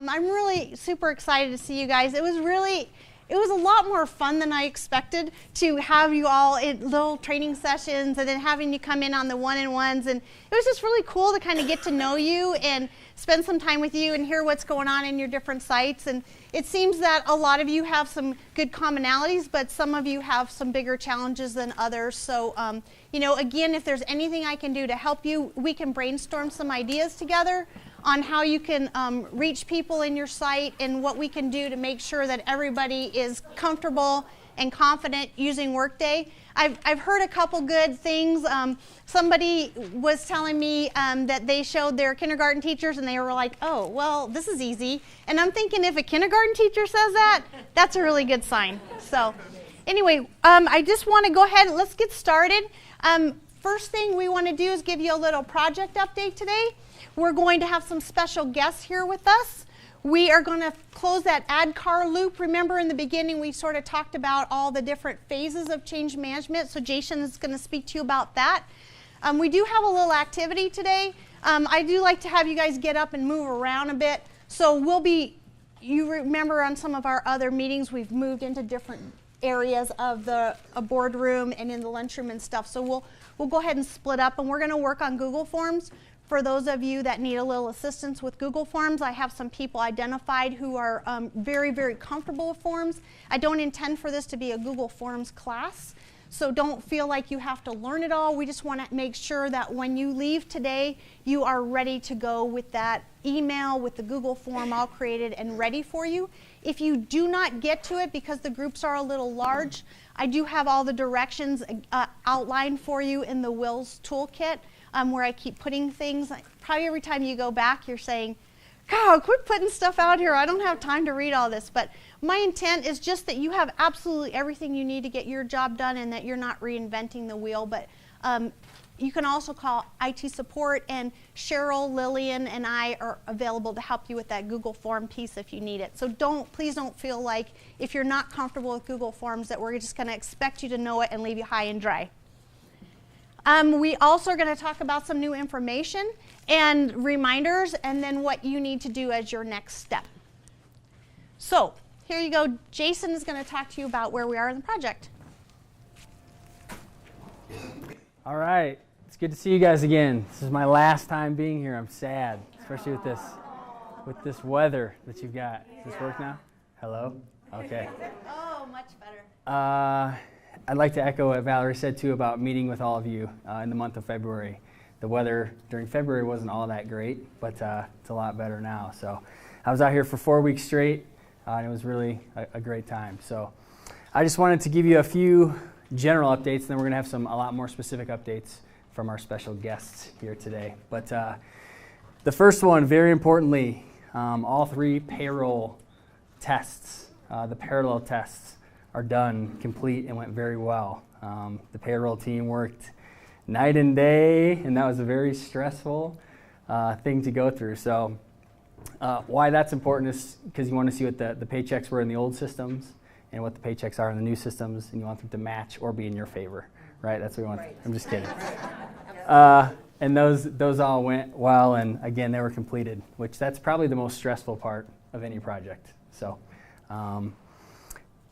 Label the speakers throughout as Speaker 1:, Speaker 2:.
Speaker 1: I'm really super excited to see you guys. It was a lot more fun than I expected to have you all in little training sessions and then having you come in on the one-on-ones. And it was just really cool to kind of get to know you and spend some time with you and hear what's going on in your different sites. And it seems that a lot of you have some good commonalities, but some of you have some bigger challenges than others. So, again, if there's anything I can do to help you, we can brainstorm some ideas together on how you can reach people in your site and what we can do to make sure that everybody is comfortable and confident using Workday. I've heard a couple good things. Somebody was telling me that they showed their kindergarten teachers and they were like, oh, well, this is easy. And I'm thinking if a kindergarten teacher says that, that's a really good sign. So anyway, I just want to go ahead and let's get started. First thing we want to do is give you a little project update today. We're going to have some special guests here with us. We are going to close that ADCAR loop. Remember in the beginning we sort of talked about all the different phases of change management, so Jason is going to speak to you about that. We do have a little activity today. I do like to have you guys get up and move around a bit. So you remember on some of our other meetings we've moved into different areas of a boardroom and in the lunchroom and stuff. So we'll go ahead and split up, and we're going to work on Google Forms. For those of you that need a little assistance with Google Forms, I have some people identified who are very, very comfortable with Forms. I don't intend for this to be a Google Forms class, so don't feel like you have to learn it all. We just want to make sure that when you leave today, you are ready to go with that email with the Google form all created and ready for you. If you do not get to it because the groups are a little large, I do have all the directions outlined for you in the WILS toolkit. Where I keep putting things. Probably every time you go back, you're saying, God, quit putting stuff out here. I don't have time to read all this. But my intent is just that you have absolutely everything you need to get your job done and that you're not reinventing the wheel. But you can also call IT support, and Cheryl, Lillian, and I are available to help you with that Google form piece if you need it. So please don't feel like if you're not comfortable with Google Forms that we're just going to expect you to know it and leave you high and dry. We also are going to talk about some new information and reminders and then what you need to do as your next step. So here you go. Jason is going to talk to you about where we are in the project.
Speaker 2: All right. It's good to see you guys again. This is my last time being here. I'm sad, especially with this weather that you've got. Does this work now? Hello? Okay.
Speaker 1: Oh, much better.
Speaker 2: I'd like to echo what Valerie said, too, about meeting with all of you in the month of February. The weather during February wasn't all that great, but it's a lot better now. So I was out here for 4 weeks straight, and it was really a great time. So I just wanted to give you a few general updates, and then we're going to have a lot more specific updates from our special guests here today. But the first one, very importantly, all 3 payroll tests, the parallel tests, are done, complete, and went very well. The payroll team worked night and day, and that was a very stressful thing to go through. So why that's important is because you want to see what the paychecks were in the old systems and what the paychecks are in the new systems, and you want them to match or be in your favor, right? That's what we want. Right. I'm just kidding. And those all went well, and again, they were completed, which that's probably the most stressful part of any project. So.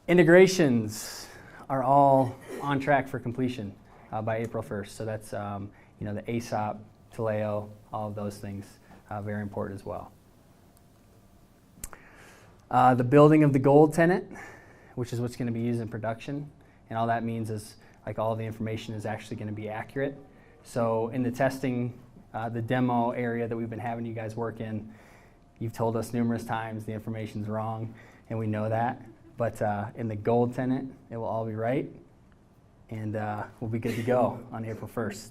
Speaker 2: Integrations are all on track for completion by April 1st. So that's the ASOP, Taleo, all of those things, very important as well. The building of the gold tenant, which is what's going to be used in production, and all that means is like all the information is actually going to be accurate. So in the testing, the demo area that we've been having you guys work in, you've told us numerous times the information's wrong, and we know that. But in the gold tenant, it will all be right, and we'll be good to go on April 1st.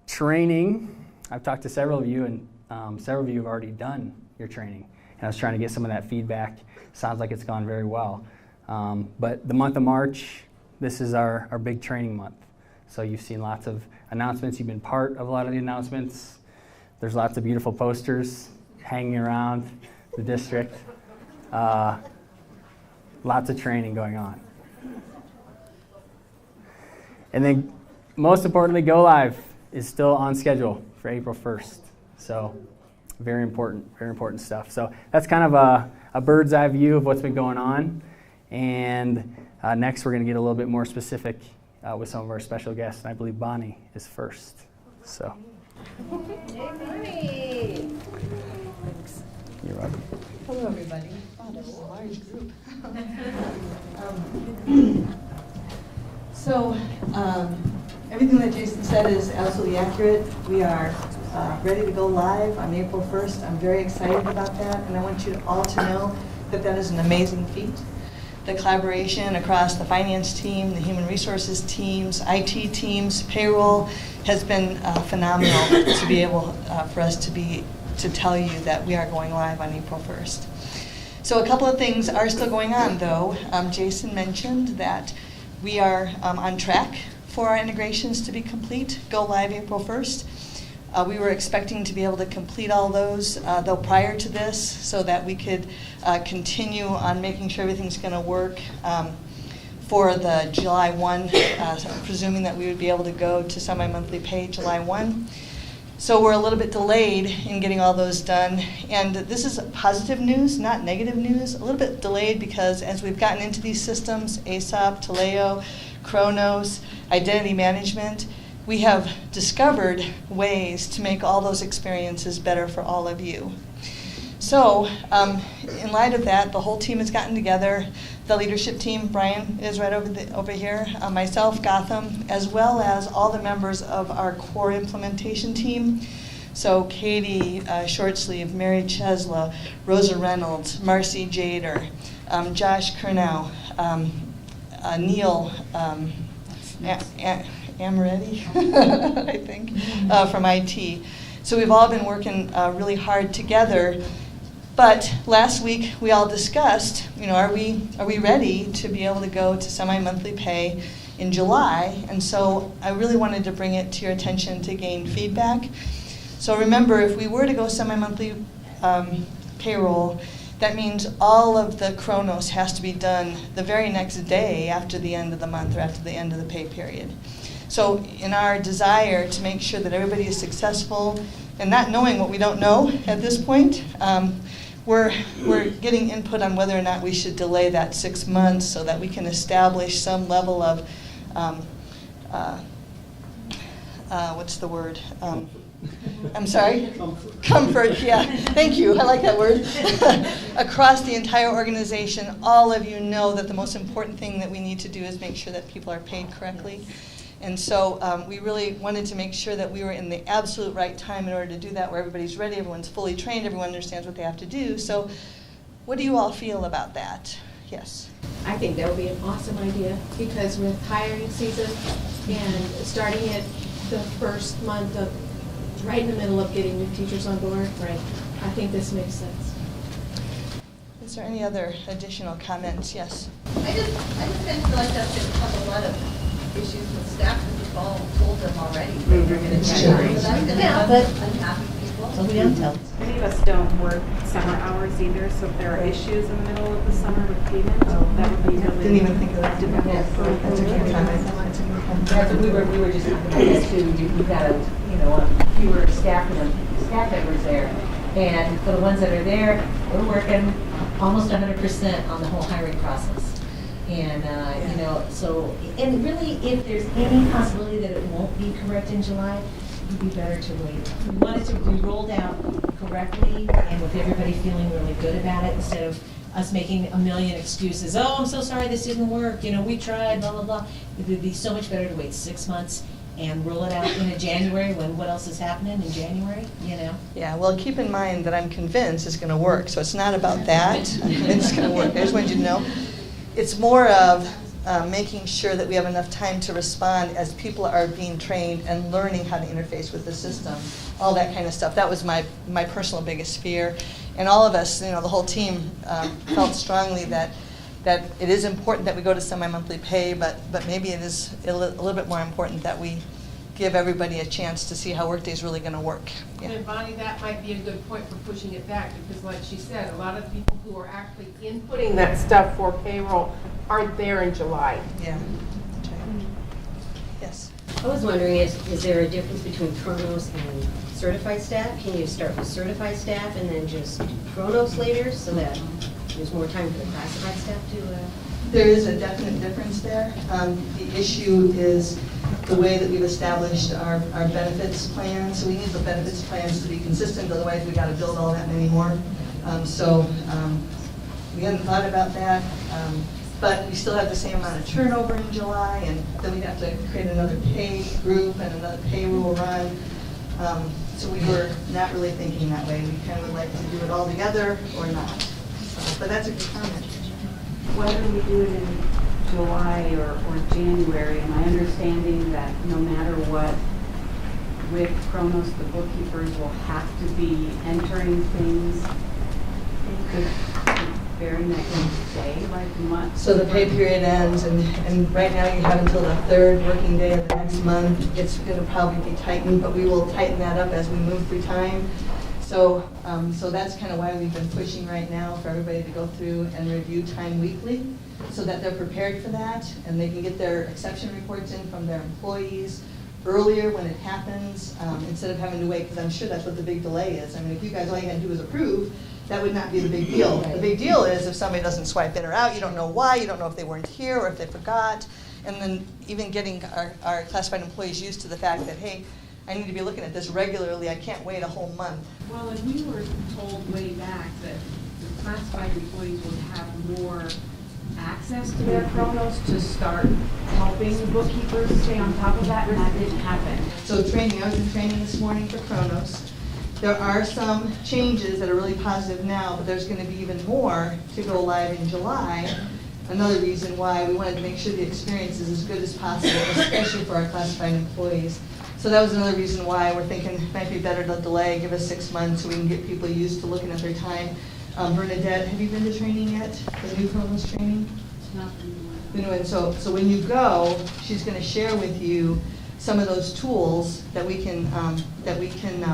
Speaker 2: Training, I've talked to several of you, and several of you have already done your training. And I was trying to get some of that feedback. Sounds like it's gone very well. But the month of March, this is our big training month. So you've seen lots of announcements. You've been part of a lot of the announcements. There's lots of beautiful posters hanging around the district. Lots of training going on. And then most importantly, Go Live is still on schedule for April 1st. So Very important stuff. So that's kind of a bird's eye view of what's been going on. And next we're going to get a little bit more specific with some of our special guests. And I believe Bonnie is first. So.
Speaker 3: Hey,
Speaker 2: Thanks. You're welcome.
Speaker 3: hello, everybody. Oh, that was a large group. Everything that Jason said is absolutely accurate. We are ready to go live on April 1st. I'm very excited about that, and I want you all to know that that is an amazing feat. The collaboration across the finance team, the human resources teams, IT teams, payroll has been phenomenal to be able for us to tell you that we are going live on April 1st. So a couple of things are still going on, though. Jason mentioned that we are on track for our integrations to be complete, go live April 1st. We were expecting to be able to complete all those, though, prior to this, so that we could continue on making sure everything's going to work for the July 1, presuming that we would be able to go to semi-monthly pay July 1. So we're a little bit delayed in getting all those done. And this is positive news, not negative news. A little bit delayed because as we've gotten into these systems, ASAP, Taleo, Kronos, identity management, we have discovered ways to make all those experiences better for all of you. So in light of that, the whole team has gotten together. The leadership team, Brian is right over here, myself, Gotham, as well as all the members of our core implementation team. So Katie Shortsleeve, Mary Chesla, Rosa Reynolds, Marcy Jader, Josh Kernow, Neil Amaretti, I think, from IT. So we've all been working really hard together. But last week we all discussed, are we ready to be able to go to semi-monthly pay in July? And so I really wanted to bring it to your attention to gain feedback. So remember, if we were to go semi-monthly payroll, that means all of the Kronos has to be done the very next day after the end of the month or after the end of the pay period. So in our desire to make sure that everybody is successful and not knowing what we don't know at this point, we're getting input on whether or not we should delay that 6 months so that we can establish some level of, what's the word? I'm sorry? Comfort, yeah. Thank you. I like that word. Across the entire organization, all of you know that the most important thing that we need to do is make sure that people are paid correctly. And so we really wanted to make sure that we were in the absolute right time in order to do that, where everybody's ready, everyone's fully trained, everyone understands what they have to do. So what do you all feel about that? Yes?
Speaker 4: I think that would be an awesome idea, because with hiring season and starting it the first month of, right in the middle of getting new teachers on board, right, I think this makes sense.
Speaker 3: Is there any other additional comments? Yes?
Speaker 5: I just kind of feel like that's going to cause a lot of issues with staff, because we've all told them already that they're going to change. So that's going to have unhappy people.
Speaker 3: So we don't tell.
Speaker 6: Many of us don't work summer hours either, so if there are issues in the middle of the summer with payment, that would be really...
Speaker 3: Didn't even think of that. Didn't
Speaker 5: Yeah.
Speaker 3: That's a good comment. That's a good comment.
Speaker 7: That's what we were just talking about this too. You've got fewer staff members there, and for the ones that are there, we're working almost 100% on the whole hiring process. And so really, if there's any possibility that it won't be correct in July, it would be better to wait. We want it to be rolled out correctly and with everybody feeling really good about it, instead of us making a million excuses. Oh, I'm so sorry this didn't work. We tried, blah, blah, blah. It would be so much better to wait 6 months and roll it out in January, when what else is happening in January,
Speaker 3: Yeah, well, keep in mind that I'm convinced it's going to work. So it's not about that. I'm convinced it's going to work. I just wanted you to know. It's more of making sure that we have enough time to respond as people are being trained and learning how to interface with the system, all that kind of stuff. That was my personal biggest fear. And all of us, the whole team, felt strongly that it is important that we go to semi-monthly pay, but maybe it is a little bit more important that we give everybody a chance to see how Workday is really going to work. Yeah.
Speaker 8: And Bonnie, that might be a good point for pushing it back, because like she said, a lot of people who are actually inputting that stuff for payroll aren't there in July.
Speaker 3: Yeah. That's right. Yes.
Speaker 9: I was wondering, is there a difference between Kronos and certified staff? Can you start with certified staff and then just Kronos later so that there's more time for the classified staff to?
Speaker 3: There is a definite difference there. The issue is the way that we've established our benefits plans. So we need the benefits plans to be consistent, otherwise we got to build all that many more. We hadn't thought about that, but we still have the same amount of turnover in July, and then we'd have to create another pay group and another payroll run. So we were not really thinking that way. We kind of would like to do it all together or not. So, but that's a good comment.
Speaker 6: Whether we do it in July or January, am I understanding that no matter what, with Kronos, the bookkeepers will have to be entering things? It could vary next day, like month.
Speaker 3: So the pay period ends, and right now you have until the third working day of the next month. It's going to probably be tightened, but we will tighten that up as we move through time. So that's kind of why we've been pushing right now for everybody to go through and review time weekly so that they're prepared for that and they can get their exception reports in from their employees earlier when it happens instead of having to wait, because I'm sure that's what the big delay is. I mean, if you guys all you got to do is approve, that would not be the big deal. The big deal is if somebody doesn't swipe in or out, you don't know why, you don't know if they weren't here or if they forgot. And then even getting our classified employees used to the fact that, hey, I need to be looking at this regularly, I can't wait a whole month.
Speaker 6: Well, and we were told way back that the classified employees would have more access to their Kronos to start helping bookkeepers stay on top of that, and that didn't happen.
Speaker 3: So training, I was in training this morning for Kronos. There are some changes that are really positive now, but there's going to be even more to go live in July. Another reason why we wanted to make sure the experience is as good as possible, especially for our classified employees. So that was another reason why we're thinking it might be better to delay, give us 6 months so we can get people used to looking at their time. Bernadette, have you been to training yet? The new Kronos training? And so when you go, she's going to share with you some of those tools that we can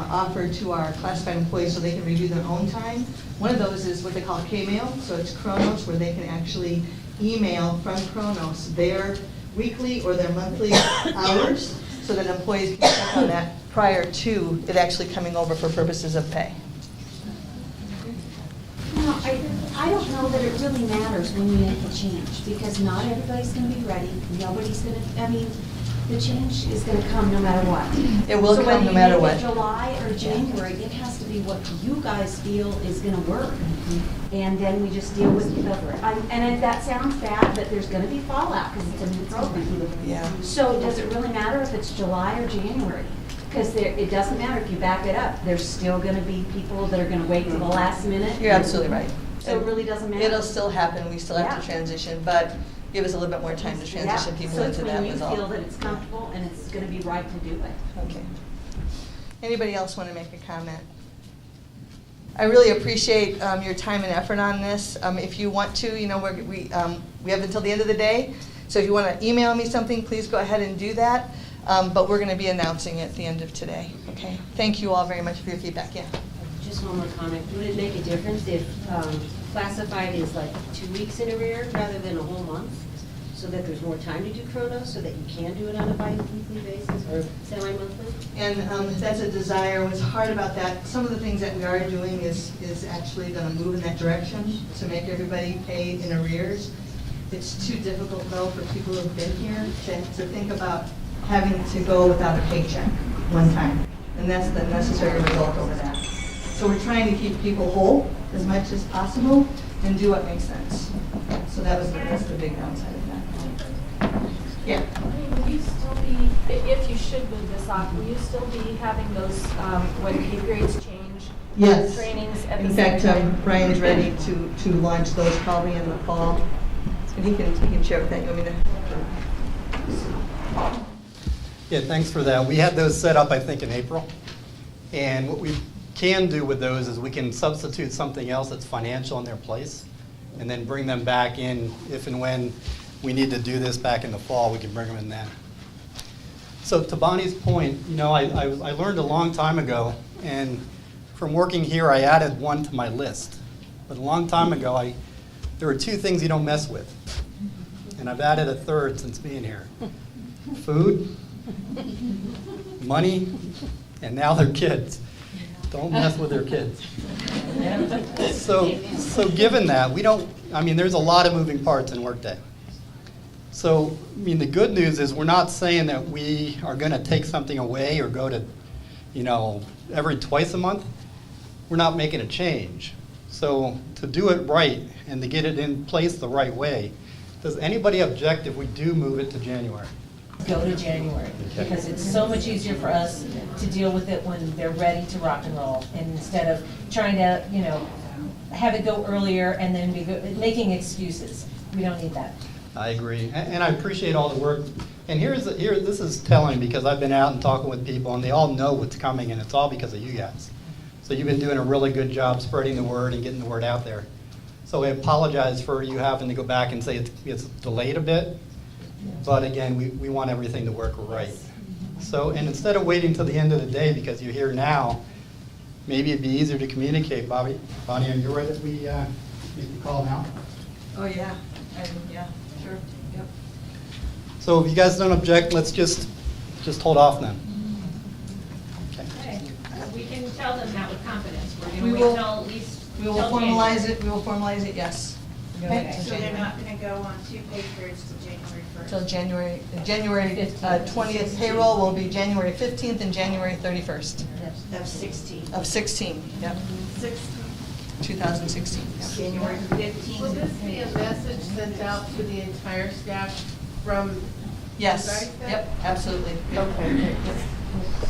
Speaker 3: offer to our classified employees so they can review their own time. One of those is what they call K-mail, so it's Kronos, where they can actually email from Kronos their weekly or their monthly hours, so that employees can check on that prior to it actually coming over for purposes of pay.
Speaker 10: No, I don't know that it really matters when you make a change, because not everybody's going to be ready. Nobody's going to, I mean, the change is going to come no matter what.
Speaker 3: It will come no matter what.
Speaker 10: So whether you make it July or January, it has to be what you guys feel is going to work. And then we just deal with the and that sounds bad, but there's going to be fallout because it's a new program.
Speaker 3: Yeah.
Speaker 10: So does it really matter if it's July or January? Because it doesn't matter if you back it up. There's still going to be people that are going to wait till the last minute.
Speaker 3: You're absolutely right.
Speaker 10: So it really doesn't matter.
Speaker 3: It'll still happen. We still have to transition, but give us a little bit more time to transition people into that.
Speaker 10: So it's when you feel that it's comfortable and it's going to be right to do it.
Speaker 3: Okay. Anybody else want to make a comment? I really appreciate your time and effort on this. If you want to, we have until the end of the day. So if you want to email me something, please go ahead and do that. But we're going to be announcing it at the end of today. Okay. Thank you all very much for your feedback. Yeah.
Speaker 9: Just one more comment. Would it make a difference if classified is like 2 weeks in arrears rather than a whole month, so that there's more time to do Kronos, so that you can do it on a bi-weekly basis or semi-monthly?
Speaker 3: And that's a desire. What's hard about that, some of the things that we are doing is actually going to move in that direction to make everybody pay in arrears. It's too difficult, though, for people who have been here to think about having to go without a paycheck one time. And that's the necessary result over that. So we're trying to keep people whole as much as possible and do what makes sense. So that's the big downside of that. Yeah.
Speaker 11: Will you still be, if you should move this off, will you still be having those, when pay periods change?
Speaker 3: Yes.
Speaker 11: Trainings at the
Speaker 3: In
Speaker 11: same
Speaker 3: fact,
Speaker 11: time?
Speaker 3: Brian's ready to launch those probably in the fall. And he can share with that. You want me to?
Speaker 12: Yeah, thanks for that. We had those set up, I think, in April. And what we can do with those is we can substitute something else that's financial in their place and then bring them back in if and when we need to do this back in the fall, we can bring them in then. So to Bonnie's point, I learned a long time ago, and from working here, I added one to my list. But a long time ago, there were 2 things you don't mess with. And I've added a third since being here. Food money, and now their kids. Don't mess with their kids. So given that, there's a lot of moving parts in Workday. So, the good news is we're not saying that we are going to take something away or go to, every twice a month. We're not making a change. So to do it right and to get it in place the right way, does anybody object if we do move it to January?
Speaker 7: Go to January, because it's so much easier for us to deal with it when they're ready to rock and roll, and instead of trying to, have it go earlier and then be making excuses. We don't need that.
Speaker 12: I agree, and I appreciate all the work. And this is telling, because I've been out and talking with people, and they all know what's coming, and it's all because of you guys. So you've been doing a really good job spreading the word and getting the word out there. So I apologize for you having to go back and say it's delayed a bit. But again, we want everything to work right. So, and instead of waiting till the end of the day because you're here now, maybe it'd be easier to communicate. Bonnie, are you ready if we make the call now?
Speaker 3: Oh, yeah. Yeah, sure. Yep.
Speaker 12: So if you guys don't object, let's just hold off then.
Speaker 11: Okay. We can tell them that with confidence. We're going
Speaker 3: We
Speaker 11: to wait
Speaker 3: will-
Speaker 11: till at least.
Speaker 3: We will
Speaker 11: till
Speaker 3: formalize
Speaker 11: January.
Speaker 3: it, we will formalize it, yes. We're gonna wait till
Speaker 13: So they're
Speaker 3: January.
Speaker 13: not going to go on 2 pay periods till January 1st?
Speaker 3: Till January 20th payroll will be January 15th and January 31st
Speaker 13: Of 16.
Speaker 3: of 16, yep,
Speaker 13: 16.
Speaker 3: 2016. Yep.
Speaker 13: January 15th.
Speaker 8: Will this be a message sent out to the entire staff from you
Speaker 3: Yes,
Speaker 8: guys then?
Speaker 3: yep, absolutely.
Speaker 8: Okay.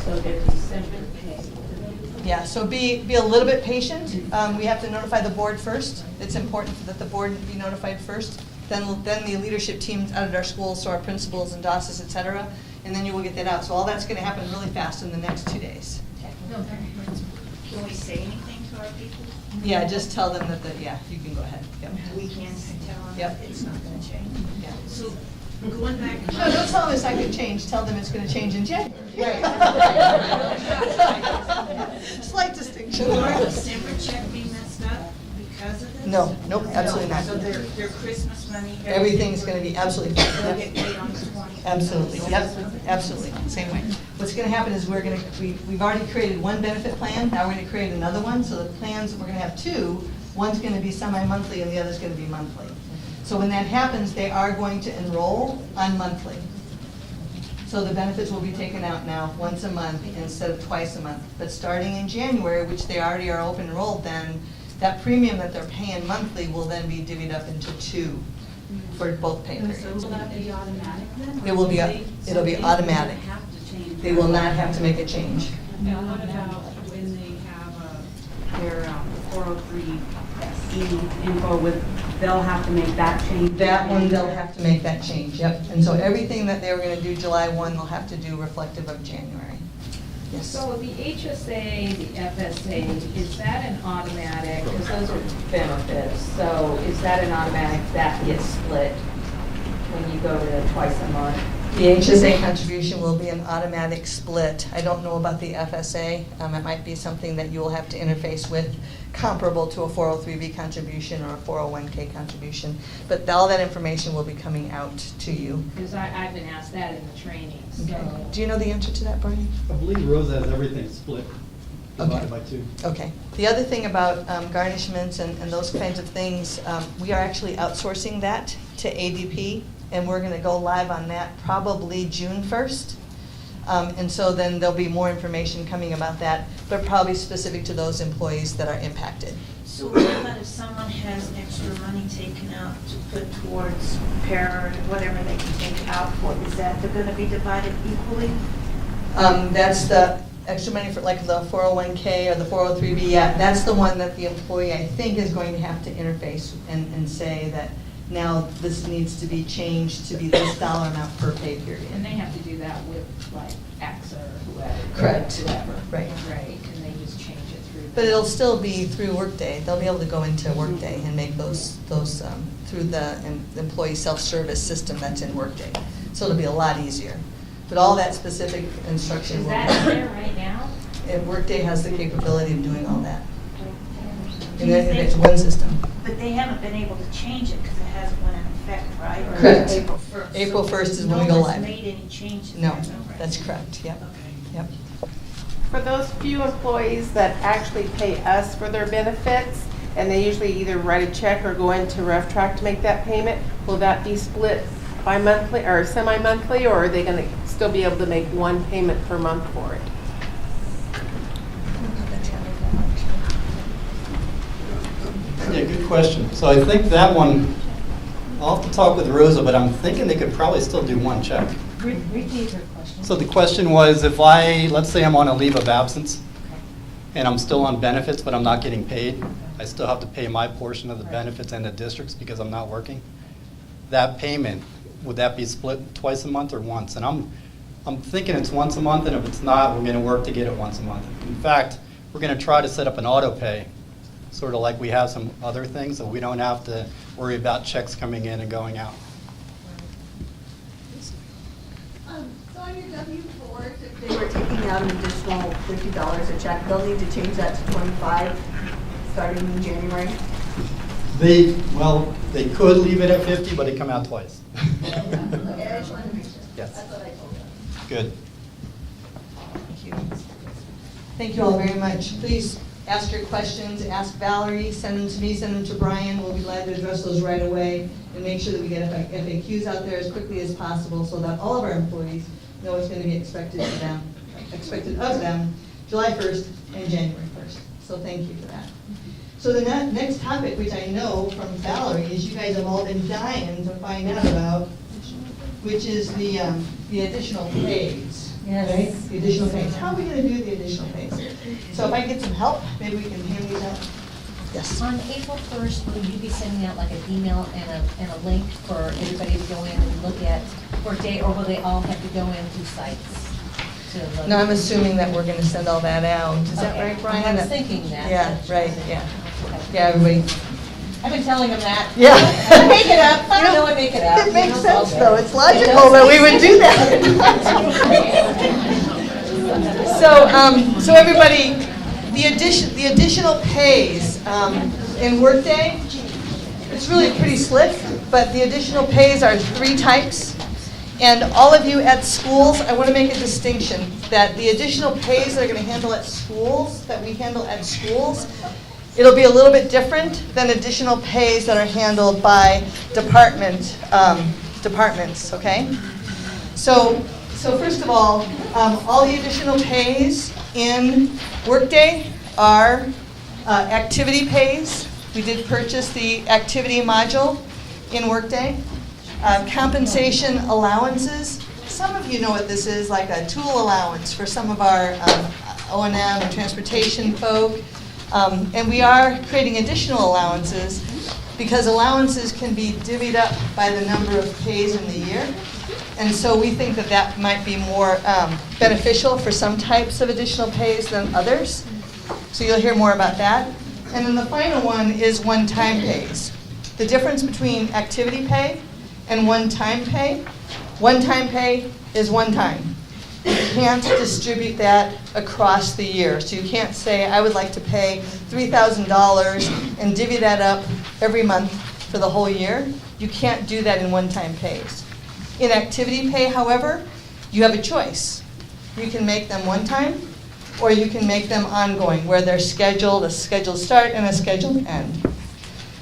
Speaker 6: So their December pay.
Speaker 3: Yeah, so be a little bit patient. We have to notify the board first. It's important that the board be notified first. Then the leadership teams out at our schools, so our principals and DOSs, et cetera, and then you will get that out. So all that's gonna happen really fast in the next 2 days.
Speaker 13: Can we say anything to our people?
Speaker 3: Yeah, just tell them that, yeah, you can go ahead. Yep.
Speaker 13: We can tell them
Speaker 3: Yep.
Speaker 13: it's not going to change?
Speaker 3: Yeah.
Speaker 13: So going back.
Speaker 3: No, don't tell them it's not gonna change, tell them it's gonna change in January. Slight distinction.
Speaker 13: Will our December check be messed up because of this?
Speaker 3: No, nope, absolutely not.
Speaker 13: So their Christmas money.
Speaker 3: Everything's gonna be absolutely fine.
Speaker 13: They'll
Speaker 3: Yep.
Speaker 13: get paid on the 20th.
Speaker 3: Absolutely, yep, absolutely, same way. What's gonna happen is we've already created one benefit plan, now we're gonna create another one, so the plans, we're gonna have two. One's gonna be semi-monthly and the other's gonna be monthly. So when that happens, they are going to enroll on monthly. So the benefits will be taken out now once a month instead of twice a month. But starting in January, which they already are open enrolled then, that premium that they're paying monthly will then be divvied up into two for both pay periods.
Speaker 6: So will that be automatic then?
Speaker 3: It will be, it'll be automatic.
Speaker 6: They have to change.
Speaker 3: They will not have to make a change.
Speaker 6: And what about when they have their 403E info with, they'll have to make that change?
Speaker 3: That one, they'll have to make that change, yep. And so everything that they were gonna do July 1, they'll have to do reflective of January. Yes.
Speaker 11: So the HSA, the FSA, is that an automatic, because those are benefits, so is that an automatic that gets split when you go to twice a month?
Speaker 3: The HSA contribution will be an automatic split. I don't know about the FSA. It might be something that you will have to interface with, comparable to a 403B contribution or a 401K contribution. But all that information will be coming out to you.
Speaker 11: Because I've been asked that in the training,
Speaker 3: Okay.
Speaker 11: so.
Speaker 3: Do you know the answer to that, Barney?
Speaker 12: I believe Rosa has everything split, divided by 2.
Speaker 3: Okay. The other thing about garnishments and those kinds of things, we are actually outsourcing that to ADP, and we're going to go live on that probably June 1st. And so then there'll be more information coming about that, but probably specific to those employees that are impacted.
Speaker 13: So what about if someone has extra money taken out to put towards para or whatever they can take out for? Is that they're going to be divided equally?
Speaker 3: That's the extra money for like the 401K or the 403B, yeah, that's the one that the employee, I think, is going to have to interface and say that now this needs to be changed to be this dollar amount per pay period.
Speaker 11: And they have to do that with like AXA or whoever.
Speaker 3: Correct.
Speaker 11: Whoever.
Speaker 3: Right.
Speaker 11: Right, and they just change it through.
Speaker 3: But it'll still be through Workday. They'll be able to go into Workday and make those through the employee self-service system that's in Workday. So it'll be a lot easier. But all that specific instruction
Speaker 11: Is
Speaker 3: will
Speaker 11: that in there right now?
Speaker 3: And Workday has the capability of doing all that. And then it's one system.
Speaker 13: But they haven't been able to change it because it hasn't went in effect, right? Or
Speaker 3: Correct.
Speaker 13: April 1st.
Speaker 3: April
Speaker 13: So
Speaker 3: 1st is when we go
Speaker 13: No
Speaker 3: live.
Speaker 13: one's made any changes.
Speaker 3: No,
Speaker 13: there, right?
Speaker 3: that's correct, yep. Yep.
Speaker 8: For those few employees that actually pay us for their benefits, and they usually either write a check or go into Rough Track to make that payment, will that be split bi-monthly or semi-monthly, or are they gonna still be able to make one payment per month for it?
Speaker 12: Yeah, good question. So I think that one, I'll have to talk with Rosa, but I'm thinking they could probably still do one check.
Speaker 7: Repeat her question.
Speaker 12: So the question was, if let's say I'm on a leave of absence, and I'm still on benefits, but I'm not getting paid, I still have to pay my portion of the benefits and the districts because I'm not working. That payment, would that be split twice a month or once? And I'm thinking it's once a month, and if it's not, we're gonna work to get it once a month. In fact, we're gonna try to set up an auto pay, sort of like we have some other things, so we don't have to worry about checks coming in and going out.
Speaker 5: So on your W-4s, if they were taking out an additional $50 a check, they'll need to change that to 25 starting in January?
Speaker 12: They could leave it at 50, but it come out twice.
Speaker 5: Okay, I just wanted to make sure.
Speaker 12: Yes.
Speaker 5: That's what I told them.
Speaker 12: Good.
Speaker 3: Thank you. Thank you all very much. Please ask your questions, ask Valerie, send them to me, send them to Brian. We'll be glad to address those right away and make sure that we get FAQs out there as quickly as possible so that all of our employees know what's going to be expected of them July 1st and January 1st. So thank you for that. So the next topic, which I know from Valerie, is you guys have all been dying to find out about, which is the additional pays.
Speaker 7: Yes.
Speaker 3: Right? The additional pays. How are we going to do the additional pays? So if I get some help, maybe we can hand these out. Yes.
Speaker 7: On April 1st, will you be sending out like an email and a link for everybody to go in and look at Workday, or will they all have to go into sites? To look?
Speaker 3: No, I'm assuming that we're going to send all that out. Is that
Speaker 7: Okay.
Speaker 3: right, Brian?
Speaker 7: I was thinking that.
Speaker 3: Yeah, right, yeah. Yeah, everybody.
Speaker 7: I've been telling them that.
Speaker 3: Yeah.
Speaker 7: I make it up. I know I make it up.
Speaker 3: It makes
Speaker 7: You know,
Speaker 3: sense,
Speaker 7: it's all
Speaker 3: though.
Speaker 7: good.
Speaker 3: It's logical
Speaker 7: It does
Speaker 3: that we
Speaker 7: make
Speaker 3: would do
Speaker 7: sense.
Speaker 3: that. So everybody, the additional pays in Workday, it's really pretty slick, but the additional pays are 3 types. And all of you at schools, I want to make a distinction that the additional pays that are going to handle at schools, that we handle at schools, it'll be a little bit different than additional pays that are handled by departments, okay? So first of all the additional pays in Workday are activity pays. We did purchase the activity module in Workday. Compensation allowances. Some of you know what this is, like a tool allowance for some of our O&M and transportation folk. And we are creating additional allowances because allowances can be divvied up by the number of pays in the year. And so we think that that might be more beneficial for some types of additional pays than others. So you'll hear more about that. And then the final one is one-time pays. The difference between activity pay and one-time pay. One-time pay is one time. You can't distribute that across the year. So you can't say, I would like to pay $3,000 and divvy that up every month for the whole year. You can't do that in one-time pays. In activity pay, however, you have a choice. You can make them one time, or you can make them ongoing, where they're scheduled, a scheduled start and a scheduled end.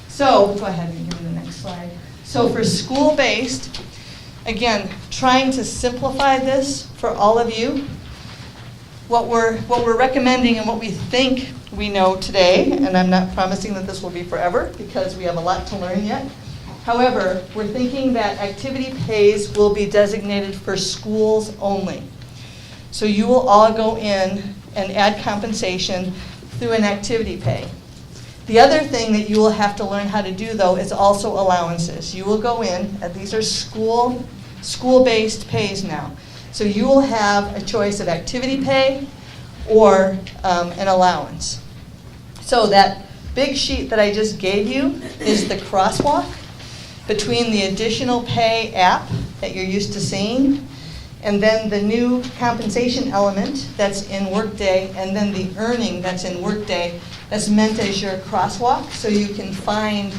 Speaker 3: So, go ahead and give me the next slide. So for school-based, again, trying to simplify this for all of you. What we're recommending and what we think we know today, and I'm not promising that this will be forever because we have a lot to learn yet. However, we're thinking that activity pays will be designated for schools only. So you will all go in and add compensation through an activity pay. The other thing that you will have to learn how to do, though, is also allowances. You will go in, and these are school-based pays now. So you will have a choice of activity pay or an allowance. So that big sheet that I just gave you is the crosswalk between the additional pay app that you're used to seeing, and then the new compensation element that's in Workday, and then the earning that's in Workday that's meant as your crosswalk, so you can find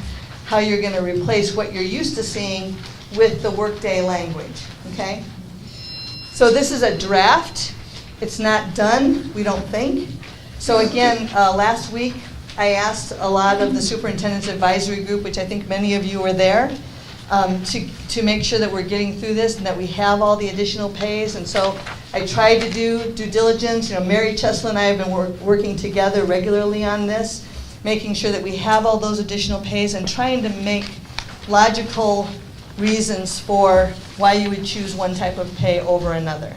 Speaker 3: how you're going to replace what you're used to seeing with the workday language, okay? So this is a draft. It's not done, we don't think. So again, last week I asked a lot of the superintendent's advisory group, which I think many of you were there, to make sure that we're getting through this and that we have all the additional pays. And so I tried to do due diligence. You know, Mary Chesla and I have been working together regularly on this, making sure that we have all those additional pays and trying to make logical reasons for why you would choose one type of pay over another.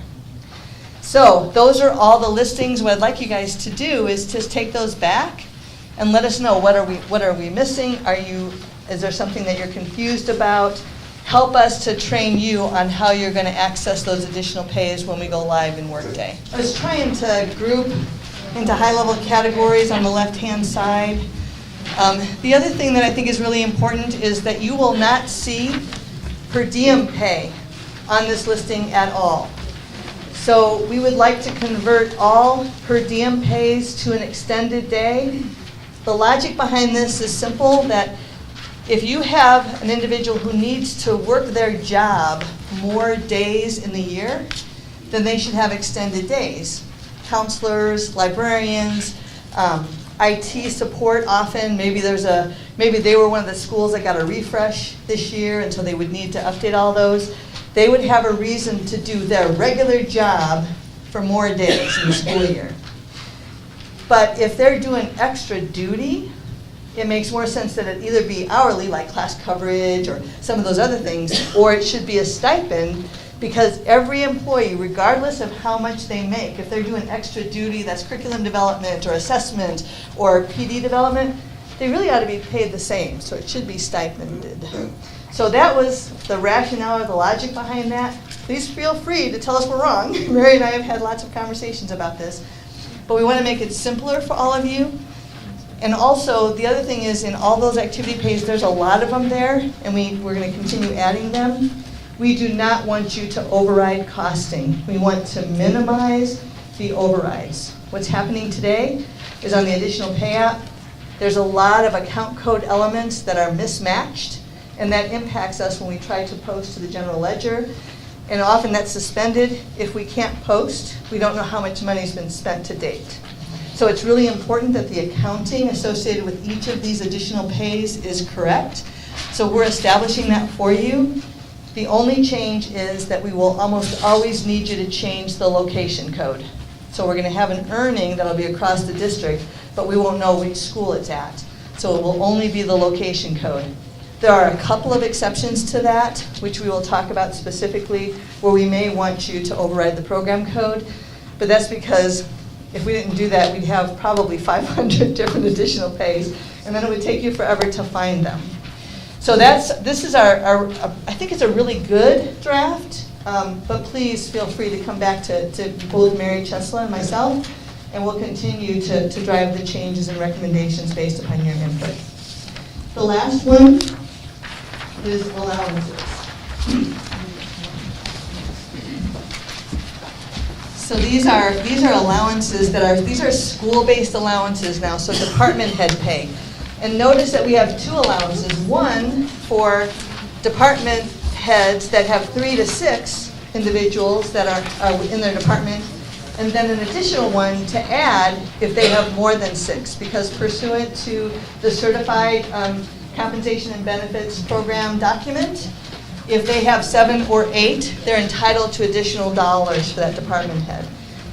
Speaker 3: So those are all the listings. What I'd like you guys to do is just take those back and let us know what are we missing? Is there something that you're confused about? Help us to train you on how you're going to access those additional pays when we go live in Workday. I was trying to group into high-level categories on the left-hand side. The other thing that I think is really important is that you will not see per diem pay on this listing at all. So we would like to convert all per diem pays to an extended day. The logic behind this is simple, that if you have an individual who needs to work their job more days in the year, then they should have extended days. Counselors, librarians, IT support often, maybe they were one of the schools that got a refresh this year, and so they would need to update all those. They would have a reason to do their regular job for more days in the school year. But if they're doing extra duty, it makes more sense that it either be hourly, like class coverage or some of those other things, or it should be a stipend, because every employee, regardless of how much they make, if they're doing extra duty, that's curriculum development or assessment or PD development, they really ought to be paid the same, so it should be stipended. So that was the rationale or the logic behind that. Please feel free to tell us we're wrong. Mary and I have had lots of conversations about this, but we want to make it simpler for all of you. And also, the other thing is, in all those activity pays, there's a lot of them there, and we're going to continue adding them. We do not want you to override costing. We want to minimize the overrides. What's happening today is on the additional pay app, there's a lot of account code elements that are mismatched, and that impacts us when we try to post to the general ledger. And often that's suspended. If we can't post, we don't know how much money's been spent to date. So it's really important that the accounting associated with each of these additional pays is correct. So we're establishing that for you. The only change is that we will almost always need you to change the location code. So we're going to have an earning that'll be across the district, but we won't know which school it's at. So it will only be the location code. There are a couple of exceptions to that, which we will talk about specifically, where we may want you to override the program code. But that's because if we didn't do that, we'd have probably 500 different additional pays, and then it would take you forever to find them. So this is our I think it's a really good draft, but please feel free to come back to both Mary Chesla and myself, and we'll continue to drive the changes and recommendations based upon your input. The last one is allowances. So these are allowances these are school-based allowances now, so department head pay. And notice that we have two allowances, one for department heads that have 3 to 6 individuals that are in their department, and then an additional one to add if they have more than 6, because pursuant to the Certified Compensation and Benefits Program document, if they have 7 or 8, they're entitled to additional dollars for that department head.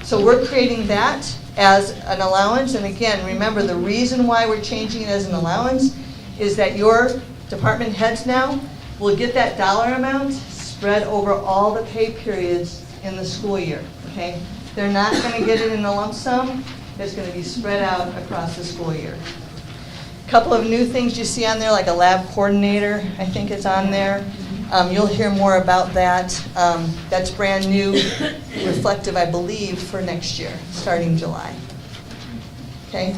Speaker 3: So we're creating that as an allowance, and again, remember the reason why we're changing it as an allowance is that your department heads now will get that dollar amount spread over all the pay periods in the school year, okay? They're not going to get it in a lump sum. It's going to be spread out across the school year. A couple of new things you see on there, like a lab coordinator, I think is on there. You'll hear more about that. That's brand new, reflective, I believe, for next year, starting July. Okay?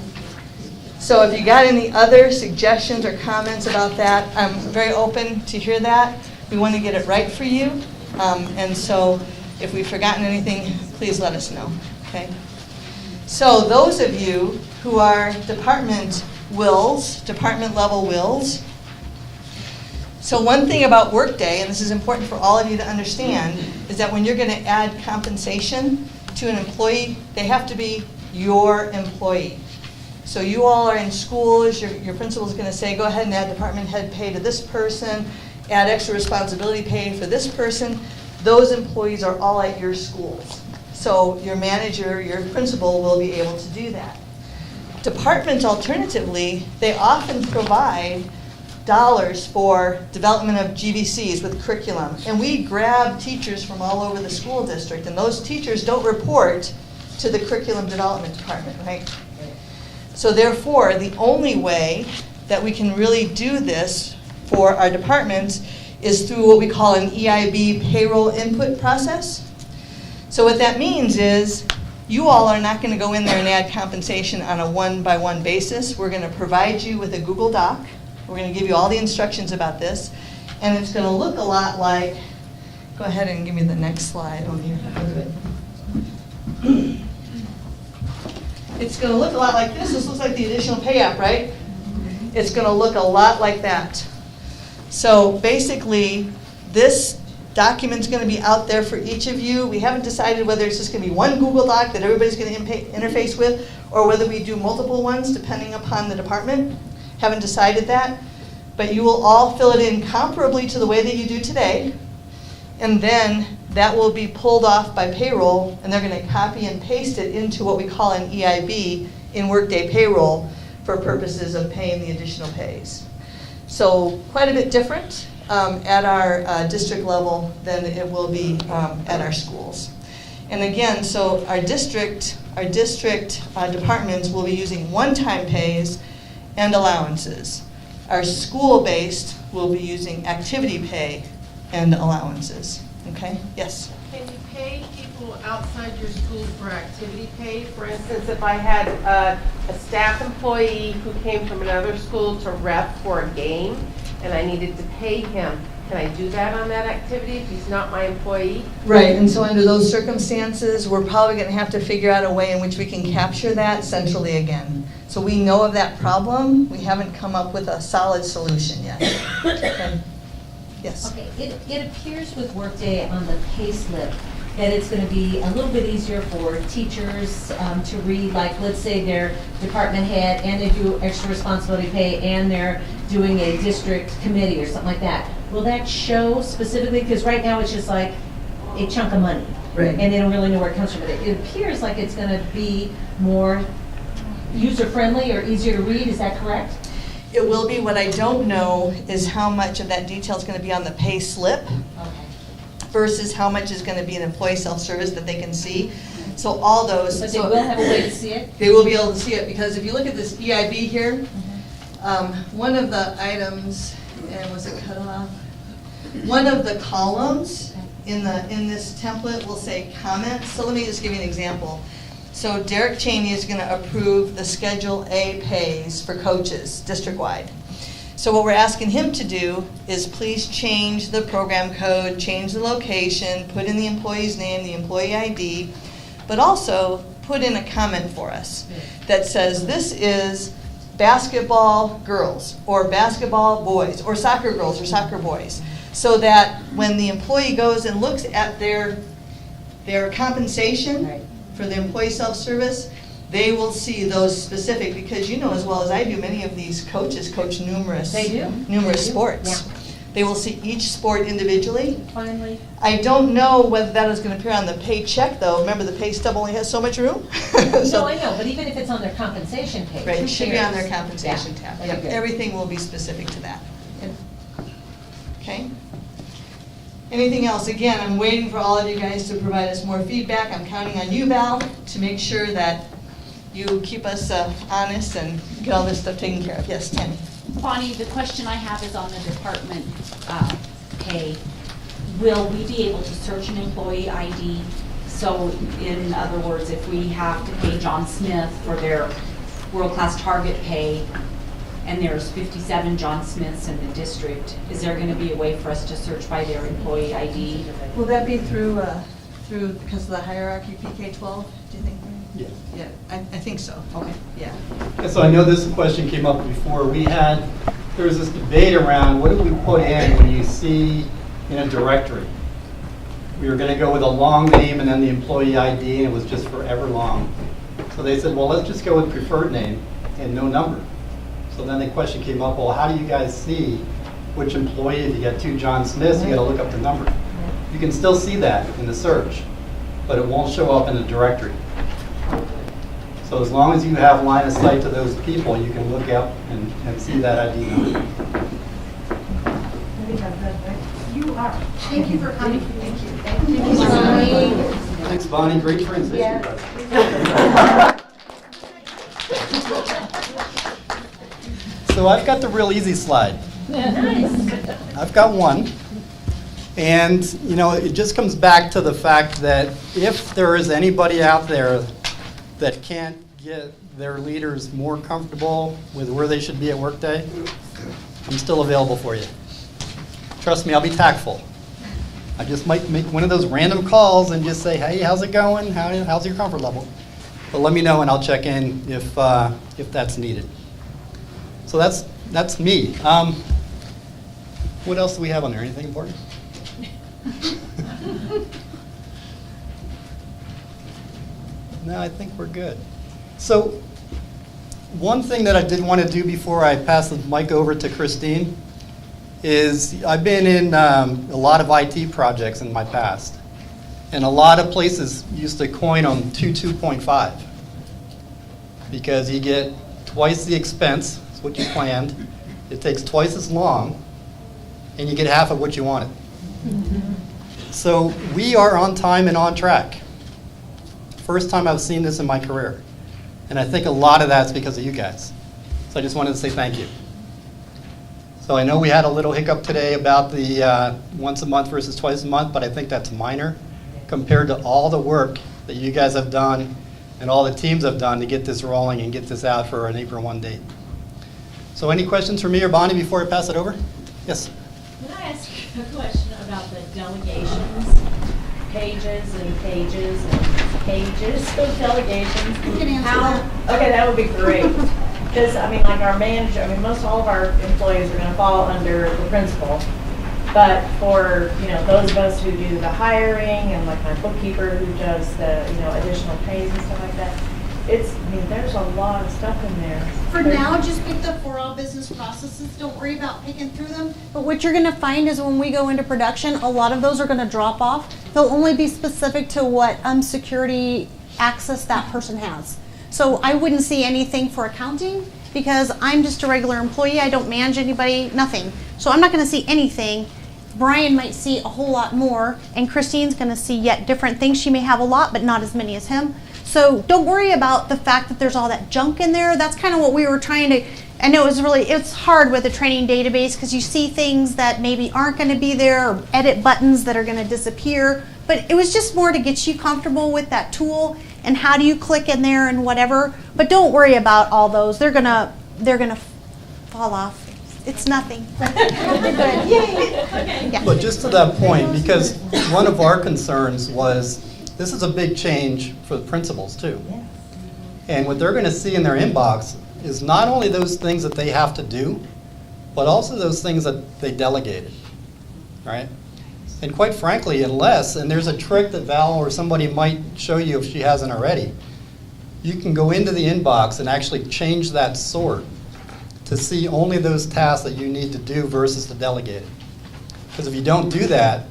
Speaker 3: So if you got any other suggestions or comments about that, I'm very open to hear that. We want to get it right for you. And so if we've forgotten anything, please let us know. Okay? So those of you who are department WILS, department level WILS, So one thing about Workday, and this is important for all of you to understand, is that when you're going to add compensation to an employee, they have to be your employee. So you all are in schools, your principal is going to say, go ahead and add department head pay to this person, add extra responsibility pay for this person. Those employees are all at your schools. So your manager, your principal will be able to do that. Departments, alternatively, they often provide dollars for development of GVCs with curriculum. And we grab teachers from all over the school district, and those teachers don't report to the curriculum development department, right? So therefore, the only way that we can really do this for our departments is through what we call an EIB payroll input process. So what that means is you all are not going to go in there and add compensation on a one-by-one basis. We're going to provide you with a Google Doc. We're going to give you all the instructions about this. And it's going to look a lot like, go ahead and give me the next slide on here. It's going to look a lot like this. This looks like the additional pay app, right? It's going to look a lot like that. So basically, this document's going to be out there for each of you. We haven't decided whether it's just going to be one Google Doc that everybody's going to interface with, or whether we do multiple ones depending upon the department. Haven't decided that. But you will all fill it in comparably to the way that you do today. And then that will be pulled off by payroll, and they're going to copy and paste it into what we call an EIB in Workday Payroll for purposes of paying the additional pays. So quite a bit different at our district level than it will be at our schools. And again, so our district departments will be using one-time pays and allowances. Our school-based will be using activity pay and allowances. Okay? Yes?
Speaker 8: Can you pay people outside your school for activity pay? For instance, if I had a staff employee who came from another school to rep for a game and I needed to pay him, can I do that on that activity if he's not my employee?
Speaker 3: Right, and so under those circumstances, we're probably going to have to figure out a way in which we can capture that centrally again. So we know of that problem. We haven't come up with a solid solution yet. Okay. Yes?
Speaker 7: Okay, it appears with Workday on the pay slip that it's going to be a little bit easier for teachers to read, like let's say they're department head and they do extra responsibility pay and they're doing a district committee or something like that. Will that show specifically, because right now it's just like a chunk of money,
Speaker 3: right,
Speaker 7: and they don't really know where it comes from. But it appears like it's going to be more user-friendly or easier to read. Is that correct?
Speaker 3: It will be. What I don't know is how much of that detail is going to be on the pay slip versus how much is going to be an employee self-service that they can see. So all those.
Speaker 7: But they will have a way to see it?
Speaker 3: They will be able to see it, because if you look at this EIB here, one of the items, and was it cut off? One of the columns in this template will say comments. So let me just give you an example. So Derek Cheney is going to approve the Schedule A pays for coaches district-wide. So what we're asking him to do is please change the program code, change the location, put in the employee's name, the employee ID, but also put in a comment for us that says this is basketball girls or basketball boys or soccer girls or soccer boys, so that when the employee goes and looks at their compensation for the employee self-service, they will see those specific, because you know as well as I do, many of these coaches coach numerous sports. Yeah. They will see each sport individually.
Speaker 7: Finally.
Speaker 3: I don't know whether that is going to appear on the paycheck, though. Remember, the pay stub only has so much room.
Speaker 7: So, no, I know, but even if it's on their compensation page.
Speaker 3: Right, it should be on their compensation tab.
Speaker 7: Yep.
Speaker 3: Everything will be specific to that. Okay? Anything else? Again, I'm waiting for all of you guys to provide us more feedback. I'm counting on you, Val, to make sure that you keep us honest and get all this stuff taken care of. Yes, Tammy.
Speaker 14: Bonnie, the question I have is on the department pay. Will we be able to search an employee ID? So in other words, if we have to pay John Smith for their world-class target pay, and there's 57 John Smiths in the district, is there going to be a way for us to search by their employee ID?
Speaker 3: Will that be through because of the hierarchy PK-12, do you think?
Speaker 12: Yes.
Speaker 3: Yeah, I think so.
Speaker 14: Okay.
Speaker 3: Yeah.
Speaker 12: And so I know this question came up before. We had there was this debate around what do we put in when you see in a directory. We were going to go with a long name and then the employee ID, and it was just forever long. So they said, well, let's just go with preferred name and no number. So then the question came up, well, how do you guys see which employee? If you got 2 John Smiths, you got to look up the number. You can still see that in the search, but it won't show up in the directory. So as long as you have line of sight to those people, you can look up and see that ID number.
Speaker 5: You are. Thank you for coming. Thank you.
Speaker 12: Thank you, Bonnie. Thanks, Bonnie. Great transition. So I've got the real easy slide.
Speaker 5: Nice.
Speaker 12: I've got one. And, you know, it just comes back to the fact that if there is anybody out there that can't get their leaders more comfortable with where they should be at workday, I'm still available for you. Trust me, I'll be tactful. I just might make one of those random calls and just say, hey, how's it going? How's your comfort level? But let me know and I'll check in if that's needed. So that's me. What else do we have on there? Anything important? No, I think we're good. So one thing that I did want to do before I pass the mic over to Christine is I've been in a lot of IT projects in my past. And a lot of places used to coin them 2.5 because you get twice the expense, that's what you planned. It takes twice as long, and you get half of what you wanted. So we are on time and on track. First time I've seen this in my career. And I think a lot of that's because of you guys. So I just wanted to say thank you. So I know we had a little hiccup today about the once a month versus twice a month, but I think that's minor compared to all the work that you guys have done and all the teams have done to get this rolling and get this out for an April 1 date. So any questions for me or Bonnie before I pass it over? Yes.
Speaker 15: Can I ask a question about the delegations? Pages and pages and pages of delegations.
Speaker 1: You can answer that.
Speaker 15: Okay, that would be great. Because, I mean, like our manager, I mean, most all of our employees are going to fall under the principal. But for, you know, those of us who do the hiring and like my bookkeeper who does the, you know, additional pays and stuff like that, it's, I mean, there's a lot of stuff in there.
Speaker 1: For now, just pick the 4 all business processes. Don't worry about picking through them. But what you're going to find is when we go into production, a lot of those are going to drop off. They'll only be specific to what security access that person has. So I wouldn't see anything for accounting because I'm just a regular employee. I don't manage anybody, nothing. So I'm not going to see anything. Brian might see a whole lot more, and Christine's going to see yet different things. She may have a lot, but not as many as him. So don't worry about the fact that there's all that junk in there. That's kind of what we were trying to, I know it's hard with a training database because you see things that maybe aren't going to be there or edit buttons that are going to disappear. But it was just more to get you comfortable with that tool and how do you click in there and whatever. But don't worry about all those. They're gonna fall off. It's nothing. They're good. Yay. Okay. Yeah.
Speaker 12: But just to that point, because one of our concerns was this is a big change for the principals too.
Speaker 7: Yeah.
Speaker 12: And what they're going to see in their inbox is not only those things that they have to do, but also those things that they delegated, right? And quite frankly, unless, and there's a trick that Val or somebody might show you if she hasn't already, you can go into the inbox and actually change that sort to see only those tasks that you need to do versus the delegated. Because if you don't do that,